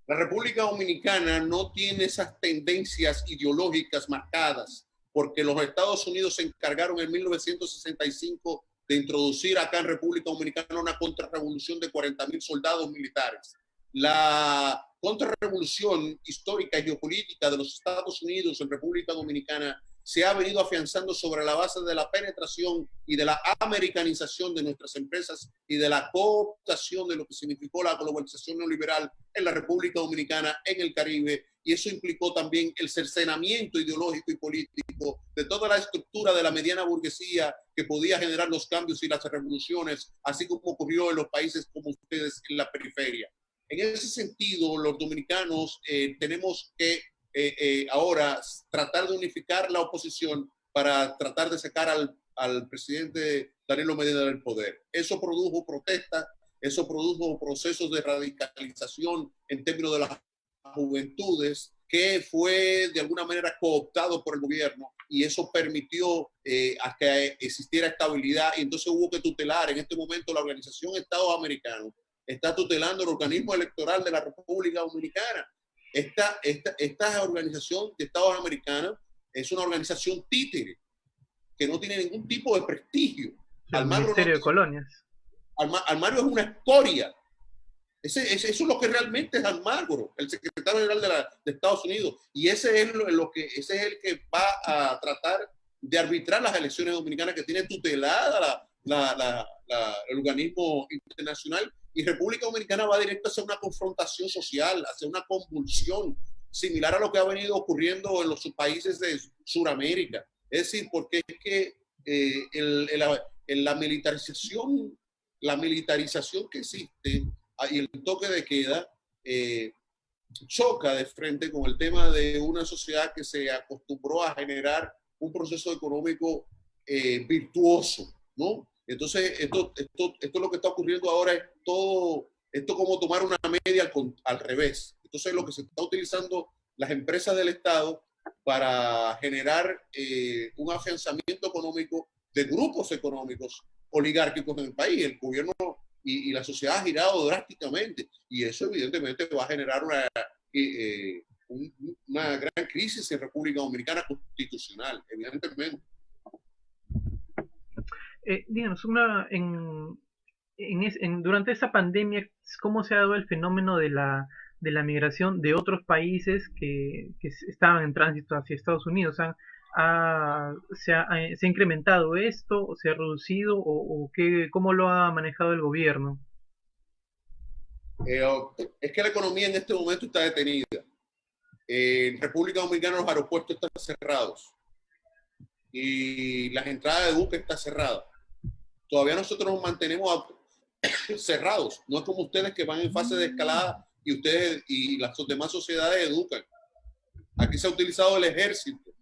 La República Dominicana no tiene esas tendencias ideológicas marcadas, porque los Estados Unidos se encargaron en 1965 de introducir acá en República Dominicana una contrarrevolución de 40.000 soldados militares. La contrarrevolución histórica y geopolítica de los Estados Unidos en República Dominicana se ha venido afianzando sobre la base de la penetración y de la americanización de nuestras empresas y de la cooptación de lo que significó la globalización neoliberal en la República Dominicana, en el Caribe, y eso implicó también el cercenamiento ideológico y político de toda la estructura de la mediana burguesía que podía generar los cambios y las revoluciones, así como ocurrió en los países como ustedes en la periferia. En ese sentido, los dominicanos tenemos que ahora tratar de unificar la oposición para tratar de sacar al presidente Danilo Medina del poder. Eso produjo protestas, eso produjo procesos de radicalización en términos de las juventudes, que fue de alguna manera cooptado por el gobierno, y eso permitió a que existiera estabilidad, y entonces hubo que tutelar. En este momento la Organización Estados Americanos está tutelando el organismo electoral de la República Dominicana. Esta organización de Estados Americanos es una organización títere que no tiene ningún tipo de prestigio. El Ministerio de Colonias. Almagro es una escoria. Eso es lo que realmente es Almagro, el secretario general de Estados Unidos. Y ese es ese es el que va a tratar de arbitrar las elecciones dominicanas, que tiene tutelada el organismo internacional. Y República Dominicana va directo hacia una confrontación social, hacia una convulsión, similar a lo que ha venido ocurriendo en los países de Sudamérica. Es decir, porque es que la militarización que existe y el toque de queda choca de frente con el tema de una sociedad que se acostumbró a generar un proceso económico virtuoso, ¿no? Entonces, esto es lo que está ocurriendo ahora, es todo, esto como tomar una media al revés. Entonces, lo que se está utilizando las empresas del Estado para generar un afianzamiento económico de grupos económicos oligárquicos en el país. El gobierno y la sociedad ha girado drásticamente y eso evidentemente va a generar una gran crisis en República Dominicana constitucional, evidentemente. Díganos, durante esta pandemia, ¿cómo se ha dado el fenómeno de la migración de otros países que estaban en tránsito hacia Estados Unidos? ¿Se ha incrementado esto, o se ha reducido, cómo lo ha manejado el gobierno? Es que la economía en este momento está detenida. En República Dominicana los aeropuertos están cerrados y las entradas de buques están cerradas. Todavía nosotros nos mantenemos cerrados. No es como ustedes que van en fase de escalada y ustedes y las demás sociedades educan. Aquí se ha utilizado el ejército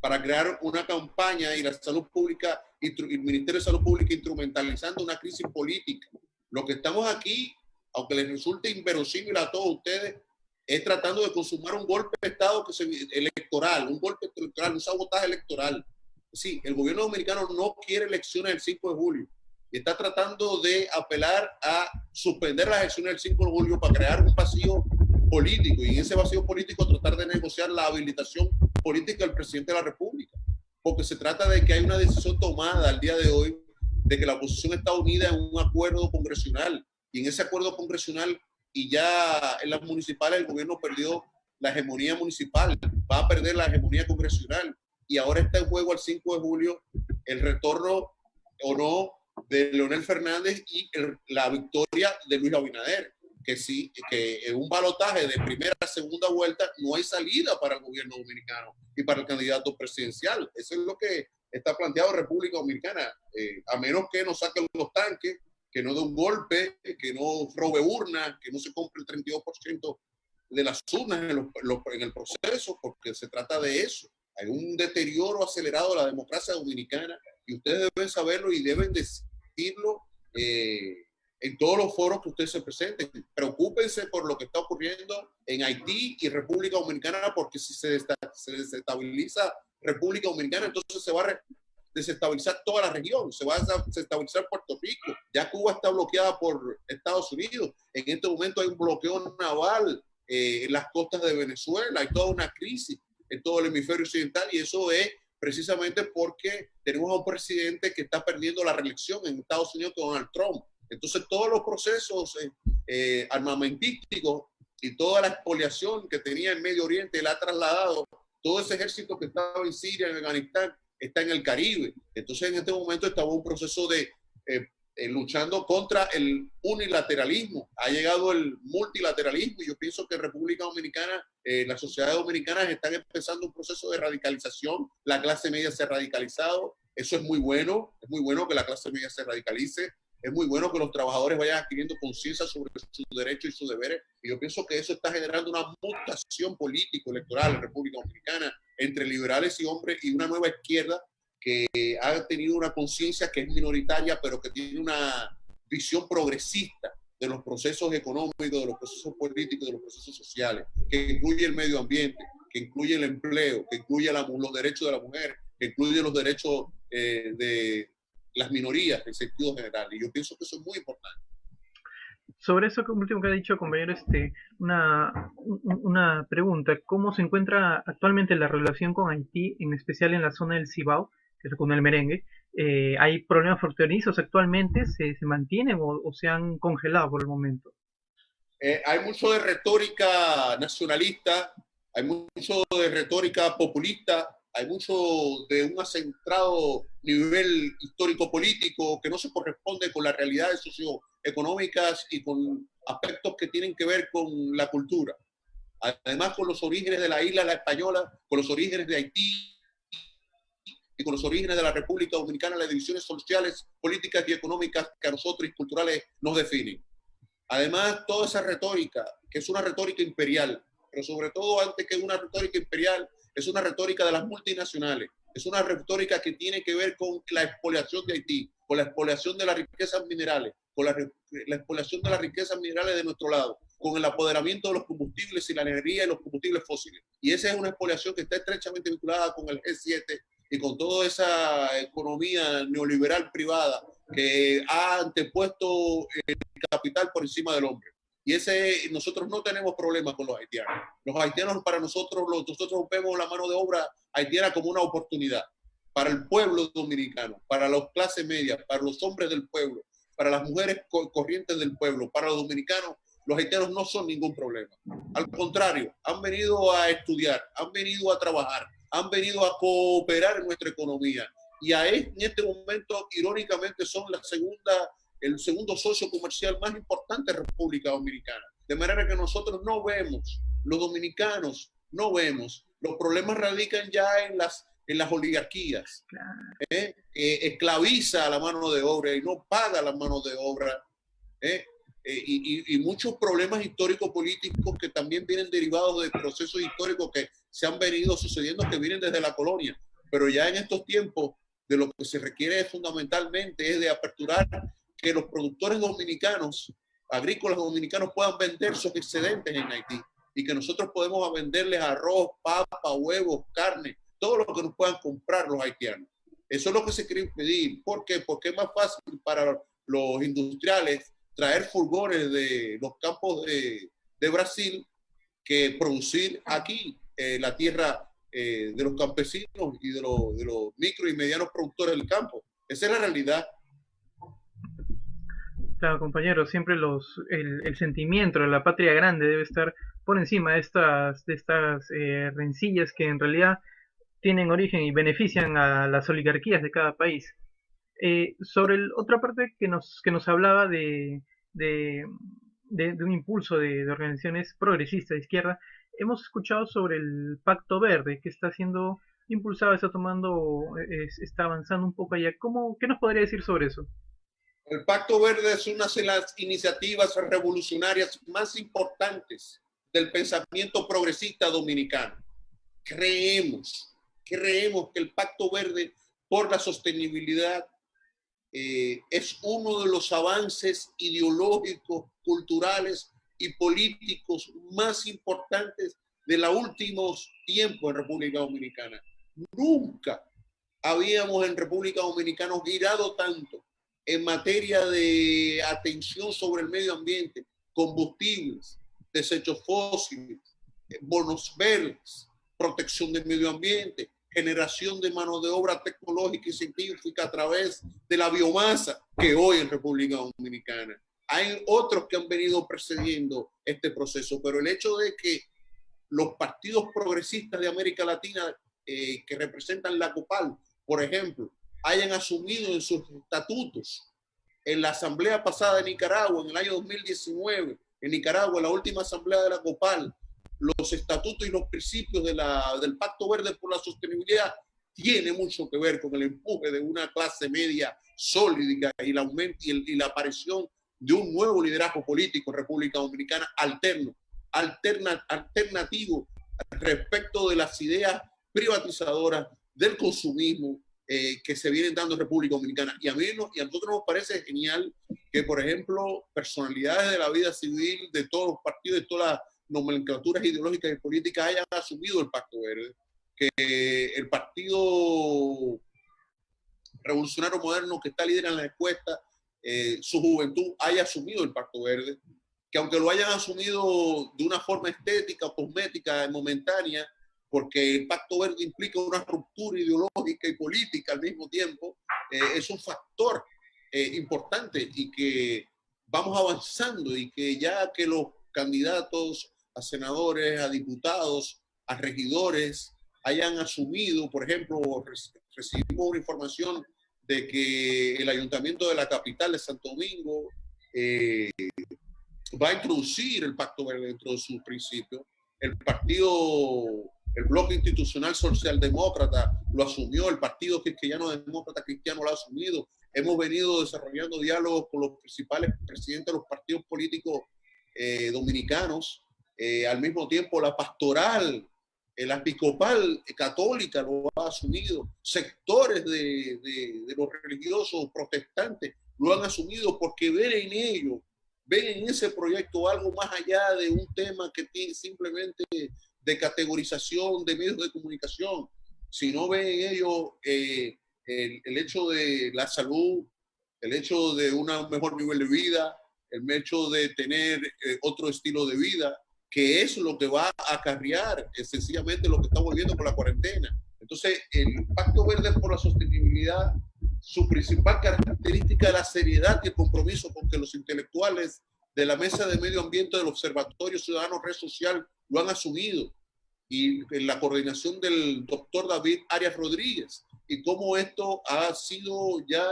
para crear una campaña y la salud pública y el Ministerio de Salud Pública instrumentalizando una crisis política. Lo que estamos aquí, aunque les resulte inverosímil a todos ustedes, es tratando de consumar un golpe de Estado electoral, un golpe electoral, un sabotaje electoral. Sí, el gobierno dominicano no quiere elecciones el 5 de julio y está tratando de apelar a suspender las elecciones el 5 de julio para crear un vacío político y en ese vacío político tratar de negociar la habilitación política del presidente de la República. Porque se trata de que hay una decisión tomada al día de hoy de que la oposición está unida en un acuerdo congresional y en ese acuerdo congresional y ya en las municipales el gobierno perdió la hegemonía municipal, va a perder la hegemonía congresional y ahora está en juego el 5 de julio el retorno o no de Leonel Fernández y la victoria de Luis Abinader, que sí, que en un balotaje de primera a segunda vuelta no hay salida para el gobierno dominicano y para el candidato presidencial. Eso es lo que está planteado en República Dominicana, a menos que no saquen los tanques, que no dé un golpe, que no robe urnas, que no se compre el 32% de las urnas en el proceso, porque se trata de eso. Hay un deterioro acelerado de la democracia dominicana y ustedes deben saberlo y deben decirlo en todos los foros que ustedes se presenten. Preocúpense por lo que está ocurriendo en Haití y República Dominicana, porque si se desestabiliza República Dominicana, entonces se va a desestabilizar toda la región, se va a desestabilizar Puerto Rico. Ya Cuba está bloqueada por Estados Unidos. En este momento hay un bloqueo naval en las costas de Venezuela. Hay toda una crisis en todo el hemisferio occidental y eso es precisamente porque tenemos a un presidente que está perdiendo la reelección en Estados Unidos con Donald Trump. Entonces todos los procesos armamentísticos y toda la expoliación que tenía en Medio Oriente, él ha trasladado todo ese ejército que estaba en Siria, en Afganistán, está en el Caribe. Entonces en este momento estamos en un proceso de luchando contra el unilateralismo. Ha llegado el multilateralismo y yo pienso que República Dominicana, las sociedades dominicanas están empezando un proceso de radicalización. La clase media se ha radicalizado. Eso es muy bueno que la clase media se radicalice. Es muy bueno que los trabajadores vayan adquiriendo conciencia sobre sus derechos y sus deberes. Y yo pienso que eso está generando una mutación político-electoral en República Dominicana entre liberales y hombres y una nueva izquierda que ha tenido una conciencia que es minoritaria, pero que tiene una visión progresista de los procesos económicos, de los procesos políticos, de los procesos sociales, que incluye el medio ambiente, que incluye el empleo, que incluye los derechos de la mujer, que incluye los derechos de las minorías en sentido general. Y yo pienso que eso es muy importante. Sobre eso último que ha dicho, compañero, una pregunta. ¿Cómo se encuentra actualmente la relación con Haití, en especial en la zona del Cibao? que es con el merengue. ¿Hay problemas fronterizos actualmente? ¿Se mantienen o se han congelado por el momento? Hay mucho de retórica nacionalista, hay mucho de retórica populista, hay mucho de un acentrado nivel histórico-político que no se corresponde con las realidades socioeconómicas y con aspectos que tienen que ver con la cultura. Además, con los orígenes de la isla la española, con los orígenes de Haití y con los orígenes de la República Dominicana, las divisiones sociales, políticas y económicas que a nosotros y culturales nos definen. Además, toda esa retórica, que es una retórica imperial, pero sobre todo antes que una retórica imperial, es una retórica de las multinacionales, es una retórica que tiene que ver con la expoliación de Haití, con la expoliación de las riquezas minerales, con la expoliación de las riquezas minerales de nuestro lado, con el apoderamiento de los combustibles y la energía y los combustibles fósiles. Y esa es una expoliación que está estrechamente vinculada con el G7 y con toda esa economía neoliberal privada que ha antepuesto el capital por encima del hombre. Y nosotros no tenemos problemas con los haitianos. Los haitianos para nosotros vemos la mano de obra haitiana como una oportunidad para el pueblo dominicano, para las clases medias, para los hombres del pueblo, para las mujeres corrientes del pueblo, para los dominicanos. Los haitianos no son ningún problema. Al contrario, han venido a estudiar, han venido a trabajar, han venido a cooperar en nuestra economía. Y en este momento, irónicamente, son el segundo socio comercial más importante de República Dominicana. De manera que nosotros no vemos, los dominicanos no vemos, los problemas radican ya en las oligarquías. Esclaviza a la mano de obra y no paga la mano de obra. Y muchos problemas históricos políticos que también vienen derivados de procesos históricos que se han venido sucediendo, que vienen desde la colonia. Pero ya en estos tiempos, de lo que se requiere fundamentalmente es de aperturar que los productores dominicanos, agrícolas dominicanos, puedan vender sus excedentes en Haití y que nosotros podemos venderles arroz, papa, huevos, carne, todo lo que nos puedan comprar los haitianos. Eso es lo que se quiere impedir. ¿Por qué? Porque es más fácil para los industriales traer furgones de los campos de Brasil que producir aquí la tierra de los campesinos y de los micro y medianos productores del campo. Esa es la realidad. Claro, compañero, siempre el sentimiento de la patria grande debe estar por encima de estas rencillas que en realidad tienen origen y benefician a las oligarquías de cada país. Sobre otra parte que nos hablaba de, de un impulso de organizaciones progresistas de izquierda, hemos escuchado sobre el Pacto Verde que está siendo impulsado, está avanzando un poco allá. ¿Qué nos podría decir sobre eso? El Pacto Verde es una de las iniciativas revolucionarias más importantes del pensamiento progresista dominicano. Creemos que el Pacto Verde por la sostenibilidad es uno de los avances ideológicos, culturales y políticos más importantes de los últimos tiempos en República Dominicana. Nunca habíamos en República Dominicana girado tanto en materia de atención sobre el medio ambiente, combustibles, desechos fósiles, bonos verdes, protección del medio ambiente, generación de mano de obra tecnológica y científica a través de la biomasa que hoy en República Dominicana. Hay otros que han venido precediendo este proceso, pero el hecho de que los partidos progresistas de América Latina que representan la COPAL, por ejemplo, hayan asumido en sus estatutos en la asamblea pasada de Nicaragua, en el año 2019, en Nicaragua, la última asamblea de la COPAL, los estatutos y los principios del Pacto Verde por la Sostenibilidad, tiene mucho que ver con el empuje de una clase media sólida y la aparición de un nuevo liderazgo político en República Dominicana alternativo respecto de las ideas privatizadoras del consumismo que se vienen dando en República Dominicana. Y a nosotros nos parece genial que, por ejemplo, personalidades de la vida civil de todos los partidos, de todas las nomenclaturas ideológicas y políticas hayan asumido el Pacto Verde, que el Partido Revolucionario Moderno, que está líder en la encuesta, su juventud haya asumido el Pacto Verde, que aunque lo hayan asumido de una forma estética o cosmética momentánea, porque el Pacto Verde implica una ruptura ideológica y política al mismo tiempo, es un factor importante y que vamos avanzando y que ya que los candidatos a senadores, a diputados, a regidores hayan asumido, por ejemplo, recibimos una información de que el ayuntamiento de la capital de Santo Domingo va a introducir el Pacto Verde dentro de sus principios. El Bloque Institucional Socialdemócrata lo asumió, el Partido Cristiano Demócrata Cristiano lo ha asumido. Hemos venido desarrollando diálogos con los principales presidentes de los partidos políticos dominicanos. Al mismo tiempo, la pastoral, la episcopal católica lo ha asumido. Sectores de los religiosos protestantes lo han asumido porque ven en ello, ven en ese proyecto algo más allá de un tema que tiene simplemente de categorización de medios de comunicación, sino ven en ello el hecho de la salud, el hecho de un mejor nivel de vida, el hecho de tener otro estilo de vida, que es lo que va a acarrear sencillamente lo que estamos viendo con la cuarentena. Entonces, el Pacto Verde por la Sostenibilidad, su principal característica es la seriedad y el compromiso con que los intelectuales de la Mesa de Medio Ambiente del Observatorio Ciudadano Red Social lo han asumido, y en la coordinación del doctor David Arias Rodríguez, y cómo esto ha sido ya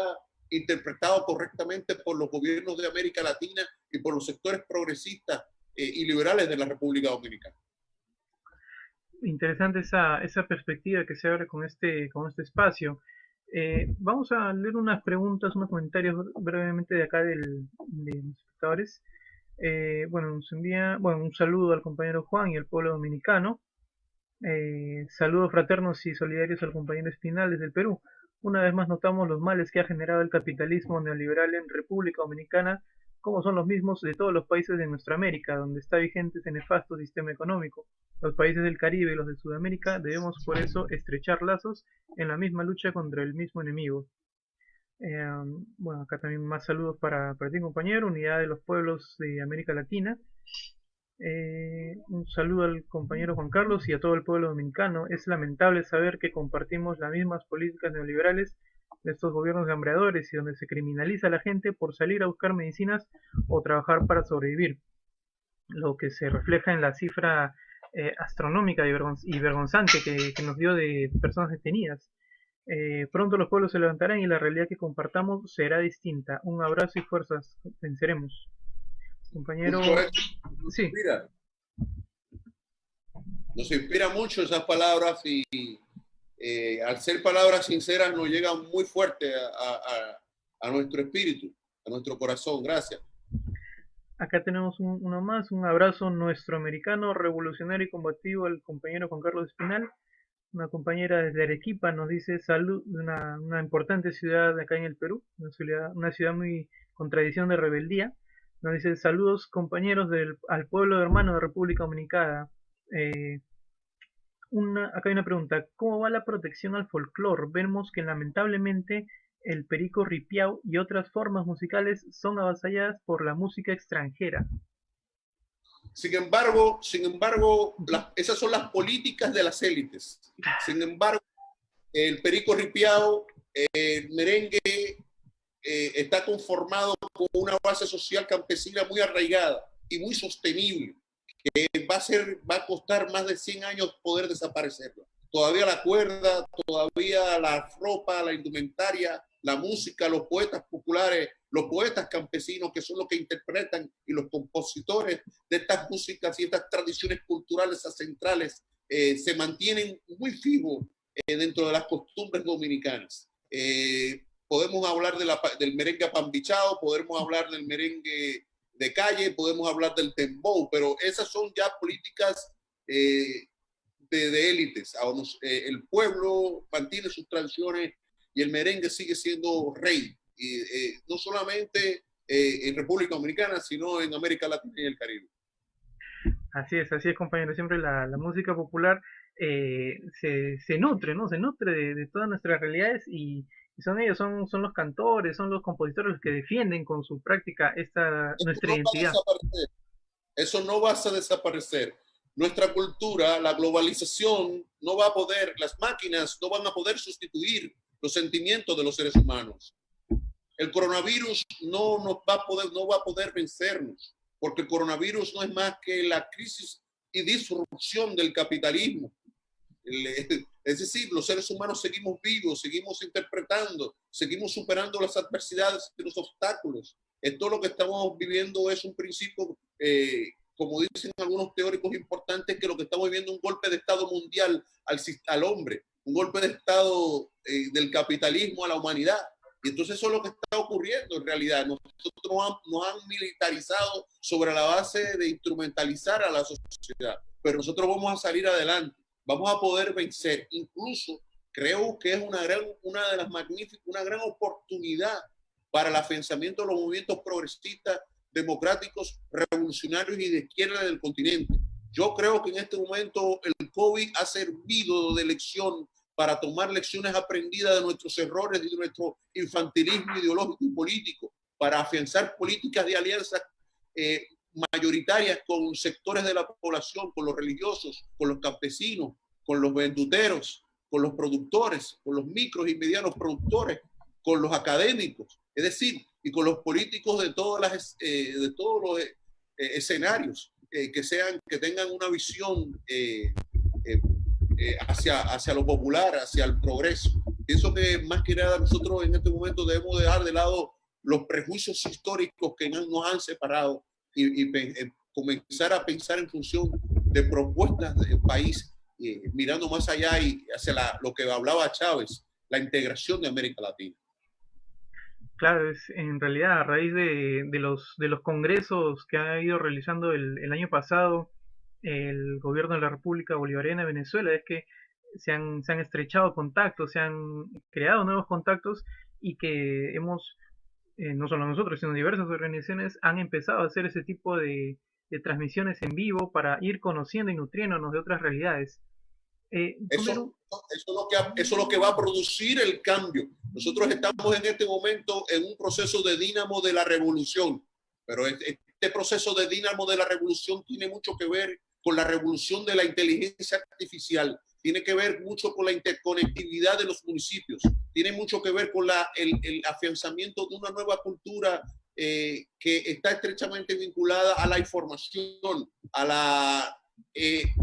interpretado correctamente por los gobiernos de América Latina y por los sectores progresistas y liberales de la República Dominicana. Interesante esa perspectiva que se abre con este espacio. Vamos a leer unas preguntas, unos comentarios brevemente de acá de los espectadores. Bueno, nos envía un saludo al compañero Juan y al pueblo dominicano. Saludos fraternos y solidarios al compañero Espinal desde el Perú. Una vez más notamos los males que ha generado el capitalismo neoliberal en República Dominicana, como son los mismos de todos los países de nuestra América, donde está vigente ese nefasto sistema económico. Los países del Caribe y los de Sudamérica debemos por eso estrechar lazos en la misma lucha contra el mismo enemigo. Bueno, acá también más saludos para ti, compañero. Unidad de los pueblos de América Latina. Un saludo al compañero Juan Carlos y a todo el pueblo dominicano. Es lamentable saber que compartimos las mismas políticas neoliberales de estos gobiernos de hambreadores y donde se criminaliza a la gente por salir a buscar medicinas o trabajar para sobrevivir, lo que se refleja en la cifra astronómica y vergonzante que nos dio de personas detenidas. Pronto los pueblos se levantarán y la realidad que compartamos será distinta. Un abrazo y fuerzas, venceremos. Compañero, sí. Nos inspira mucho esas palabras y al ser palabras sinceras nos llegan muy fuerte a nuestro espíritu, a nuestro corazón. Gracias. Acá tenemos uno más, un abrazo nuestro americano, revolucionario y combativo al compañero Juan Carlos Espinal. Una compañera desde Arequipa nos dice salud de una importante ciudad de acá en el Perú, una ciudad muy con tradición de rebeldía. Nos dice saludos compañeros al pueblo hermano de República Dominicana. Acá hay una pregunta, ¿cómo va la protección al folclore? Vemos que lamentablemente el perico ripiao y otras formas musicales son avasalladas por la música extranjera. Sin embargo, esas son las políticas de las élites. Sin embargo, el perico ripiao, el merengue, está conformado con una base social campesina muy arraigada y muy sostenible, que va a costar más de 100 años poder desaparecerla. Todavía la cuerda, todavía la ropa, la indumentaria, la música, los poetas populares, los poetas campesinos, que son los que interpretan, y los compositores de estas músicas y estas tradiciones culturales ancestrales, se mantienen muy fijos dentro de las costumbres dominicanas. Podemos hablar del merengue apambichado, podemos hablar del merengue de calle, podemos hablar del dembow, pero esas son ya políticas de élites. El pueblo mantiene sus tradiciones y el merengue sigue siendo rey, no solamente en República Dominicana, sino en América Latina y el Caribe. Así es, compañero. Siempre la música popular se nutre, ¿no? Se nutre de todas nuestras realidades y son ellos, son los cantores, son los compositores los que defienden con su práctica nuestra identidad. Eso no va a desaparecer. Nuestra cultura, la globalización no va a poder, las máquinas no van a poder sustituir los sentimientos de los seres humanos. El coronavirus no va a poder vencernos, porque el coronavirus no es más que la crisis y disrupción del capitalismo. Es decir, los seres humanos seguimos vivos, seguimos interpretando, seguimos superando las adversidades y los obstáculos. Esto lo que estamos viviendo es un principio, como dicen algunos teóricos importantes, que lo que estamos viviendo es un golpe de Estado mundial al hombre, un golpe de Estado del capitalismo a la humanidad. Y entonces eso es lo que está ocurriendo en realidad. Nosotros nos han militarizado sobre la base de instrumentalizar a la sociedad, pero nosotros vamos a salir adelante, vamos a poder vencer. Incluso creo que es una de las magníficas, una gran oportunidad para el afianzamiento de los movimientos progresistas, democráticos, revolucionarios y de izquierda del continente. Yo creo que en este momento el COVID ha servido de lección para tomar lecciones aprendidas de nuestros errores y de nuestro infantilismo ideológico y político, para afianzar políticas de alianzas mayoritarias con sectores de la población, con los religiosos, con los campesinos, con los venduteros, con los productores, con los micros y medianos productores, con los académicos, es decir, y con los políticos de todos los escenarios que tengan una visión hacia lo popular, hacia el progreso. Pienso que más que nada nosotros en este momento debemos dejar de lado los prejuicios históricos que nos han separado y comenzar a pensar en función de propuestas del país, mirando más allá y hacia lo que hablaba Chávez, la integración de América Latina. Claro, es en realidad a raíz de los congresos que ha ido realizando el año pasado el gobierno de la República Bolivariana de Venezuela, es que se han estrechado contactos, se han creado nuevos contactos y que hemos, no solo nosotros, sino diversas organizaciones han empezado a hacer ese tipo de transmisiones en vivo para ir conociendo y nutriéndonos de otras realidades. Eso es lo que va a producir el cambio. Nosotros estamos en este momento en un proceso de dínamo de la revolución, pero este proceso de dínamo de la revolución tiene mucho que ver con la revolución de la inteligencia artificial, tiene que ver mucho con la interconectividad de los municipios, tiene mucho que ver con el afianzamiento de una nueva cultura que está estrechamente vinculada a la información, a la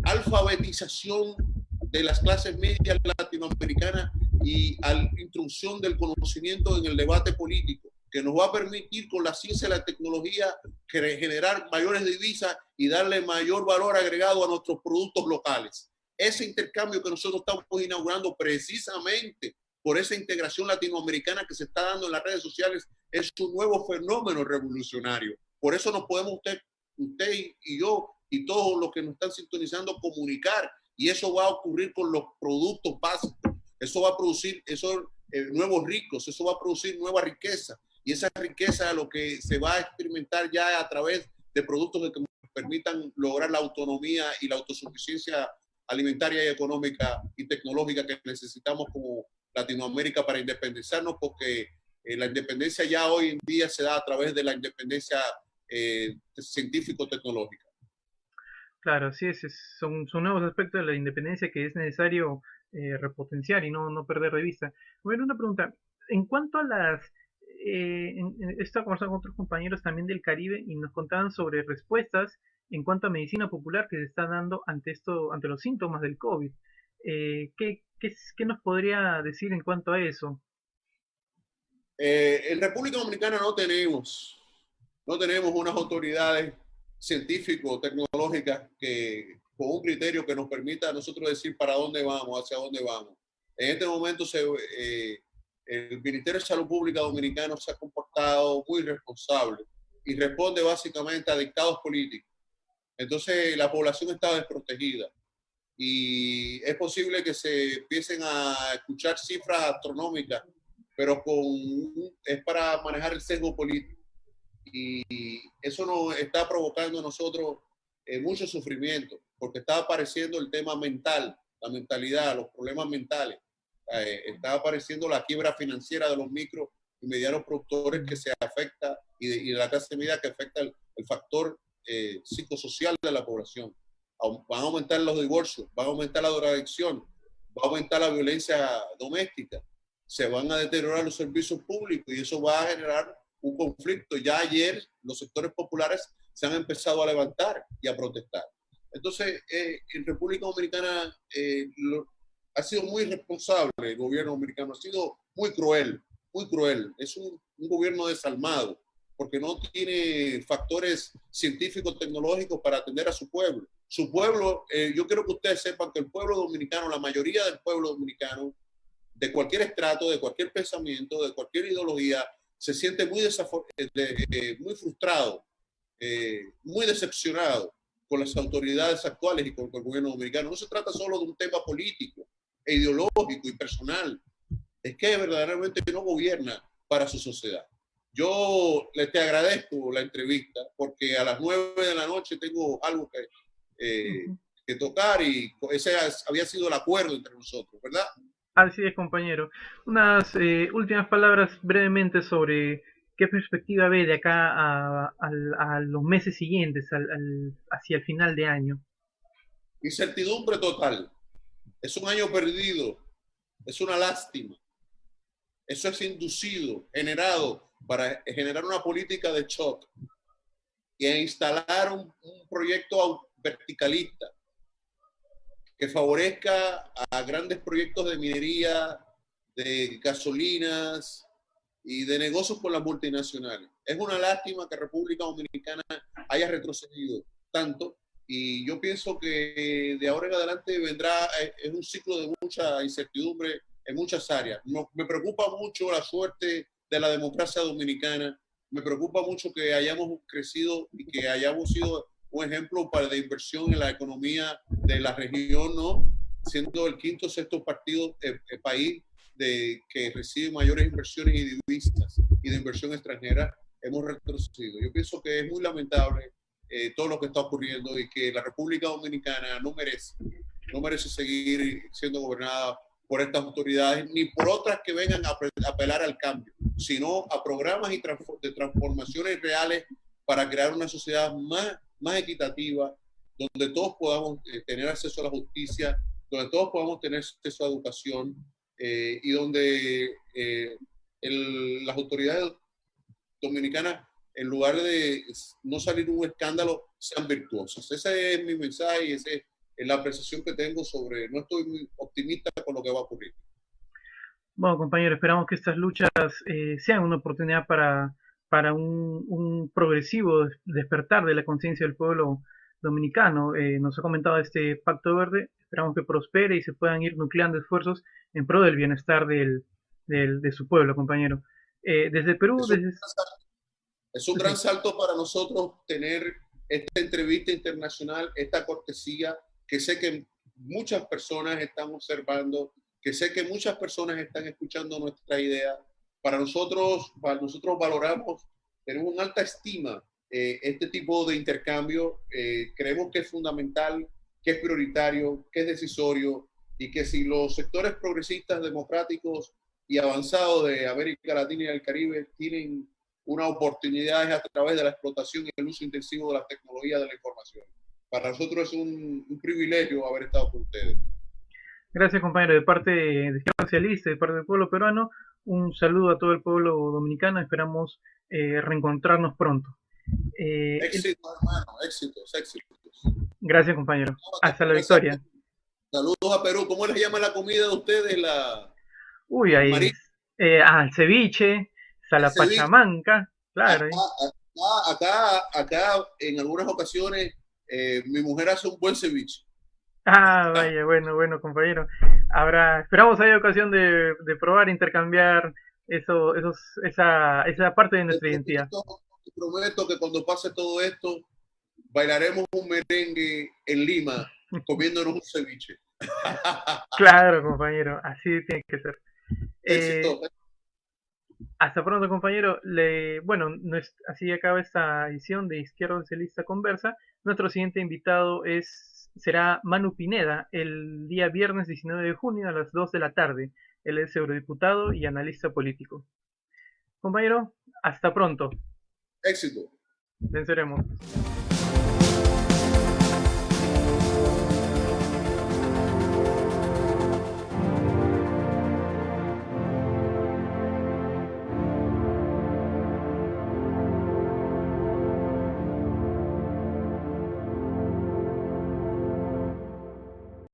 alfabetización de las clases medias latinoamericanas y a la introducción del conocimiento en el debate político, que nos va a permitir con la ciencia y la tecnología generar mayores divisas y darle mayor valor agregado a nuestros productos locales. Ese intercambio que nosotros estamos inaugurando precisamente por esa integración latinoamericana que se está dando en las redes sociales es un nuevo fenómeno revolucionario. Por eso nos podemos usted y yo y todos los que nos están sintonizando comunicar, y eso va a ocurrir con los productos básicos. Eso va a producir nuevos ricos, eso va a producir nueva riqueza, y esa riqueza lo que se va a experimentar ya a través de productos que nos permitan lograr la autonomía y la autosuficiencia alimentaria y económica y tecnológica que necesitamos como Latinoamérica para independizarnos, porque la independencia ya hoy en día se da a través de la independencia científico-tecnológica. Claro, sí, son nuevos aspectos de la independencia que es necesario repotenciar y no perder de vista. Bueno, una pregunta. En cuanto a he estado conversando con otros compañeros también del Caribe y nos contaban sobre respuestas en cuanto a medicina popular que se está dando ante los síntomas del COVID. ¿Qué nos podría decir en cuanto a eso? En República Dominicana no tenemos unas autoridades científico-tecnológicas con un criterio que nos permita a nosotros decir para dónde vamos, hacia dónde vamos. En este momento el Ministerio de Salud Pública Dominicano se ha comportado muy responsable y responde básicamente a dictados políticos. Entonces la población está desprotegida y es posible que se empiecen a escuchar cifras astronómicas, pero es para manejar el sesgo político. Y eso nos está provocando a nosotros mucho sufrimiento, porque está apareciendo el tema mental, la mentalidad, los problemas mentales. Está apareciendo la quiebra financiera de los micro y medianos productores que se afecta y de la clase media que afecta el factor psicosocial de la población. van a aumentar los divorcios, van a aumentar la drogadicción, va a aumentar la violencia doméstica, se van a deteriorar los servicios públicos y eso va a generar un conflicto. Ya ayer los sectores populares se han empezado a levantar y a protestar. Entonces, en República Dominicana ha sido muy irresponsable el gobierno dominicano, ha sido muy cruel, muy cruel. Es un gobierno desalmado porque no tiene factores científicos, tecnológicos para atender a su pueblo. Su pueblo, yo quiero que ustedes sepan que el pueblo dominicano, la mayoría del pueblo dominicano, de cualquier estrato, de cualquier pensamiento, de cualquier ideología, se siente muy frustrado, muy decepcionado con las autoridades actuales y con el gobierno dominicano. No se trata solo de un tema político, ideológico y personal. Es que verdaderamente no gobierna para su sociedad. Yo te agradezco la entrevista porque a las 9 de la noche tengo algo que tocar y ese había sido el acuerdo entre nosotros, ¿verdad? Así es, compañero. Unas últimas palabras brevemente sobre qué perspectiva ve de acá a los meses siguientes, hacia el final de año. Incertidumbre total. Es un año perdido. Es una lástima. Eso es inducido, generado para generar una política de shock y instalar un proyecto verticalista que favorezca a grandes proyectos de minería, de gasolinas y de negocios con las multinacionales. Es una lástima que República Dominicana haya retrocedido tanto y yo pienso que de ahora en adelante vendrá es un ciclo de mucha incertidumbre en muchas áreas. Me preocupa mucho la suerte de la democracia dominicana, me preocupa mucho que hayamos crecido y que hayamos sido un ejemplo de inversión en la economía de la región, ¿no? Siendo el quinto o sexto país que recibe mayores inversiones y divisas y de inversión extranjera, hemos retrocedido. Yo pienso que es muy lamentable todo lo que está ocurriendo y que la República Dominicana no merece seguir siendo gobernada por estas autoridades ni por otras que vengan a apelar al cambio, sino a programas de transformaciones reales para crear una sociedad más equitativa, donde todos podamos tener acceso a la justicia, donde todos podamos tener acceso a educación y donde las autoridades dominicanas, en lugar de no salir un escándalo, sean virtuosas. Ese es mi mensaje y esa es la apreciación que tengo sobre, no estoy muy optimista con lo que va a ocurrir. Bueno, compañero, esperamos que estas luchas sean una oportunidad para un progresivo despertar de la conciencia del pueblo dominicano. Nos ha comentado este Pacto Verde, esperamos que prospere y se puedan ir nucleando esfuerzos en pro del bienestar de su pueblo, compañero. Desde Perú, es un gran salto para nosotros tener esta entrevista internacional, esta cortesía, que sé que muchas personas están observando, que sé que muchas personas están escuchando nuestra idea. Nosotros valoramos, tenemos una alta estima este tipo de intercambio. Creemos que es fundamental, que es prioritario, que es decisorio y que si los sectores progresistas, democráticos y avanzados de América Latina y el Caribe tienen una oportunidad a través de la explotación y el uso intensivo de la tecnología de la información. Para nosotros es un privilegio haber estado con ustedes. Gracias, compañero, de parte de Izquierda Socialista, de parte del pueblo peruano, un saludo a todo el pueblo dominicano, esperamos reencontrarnos pronto. Éxito, hermano, éxitos. Gracias, compañero. Hasta la victoria. Saludos a Perú. ¿Cómo les llama la comida de ustedes? Uy, ahí el ceviche, salapachamanca, claro. Acá, en algunas ocasiones, mi mujer hace un buen ceviche. Vaya, bueno, compañero. Esperamos haya ocasión de probar, intercambiar esa parte de nuestra identidad. Te prometo que cuando pase todo esto, bailaremos un merengue en Lima, comiéndonos un ceviche. Claro, compañero, así tiene que ser. Éxito. Hasta pronto, compañero. Bueno, así acaba esta edición de Izquierda Socialista Conversa. Nuestro siguiente invitado será Manu Pineda, el día viernes 19 de junio a las 2 de la tarde. Él es eurodiputado y analista político. Compañero, hasta pronto. Éxito. Venceremos.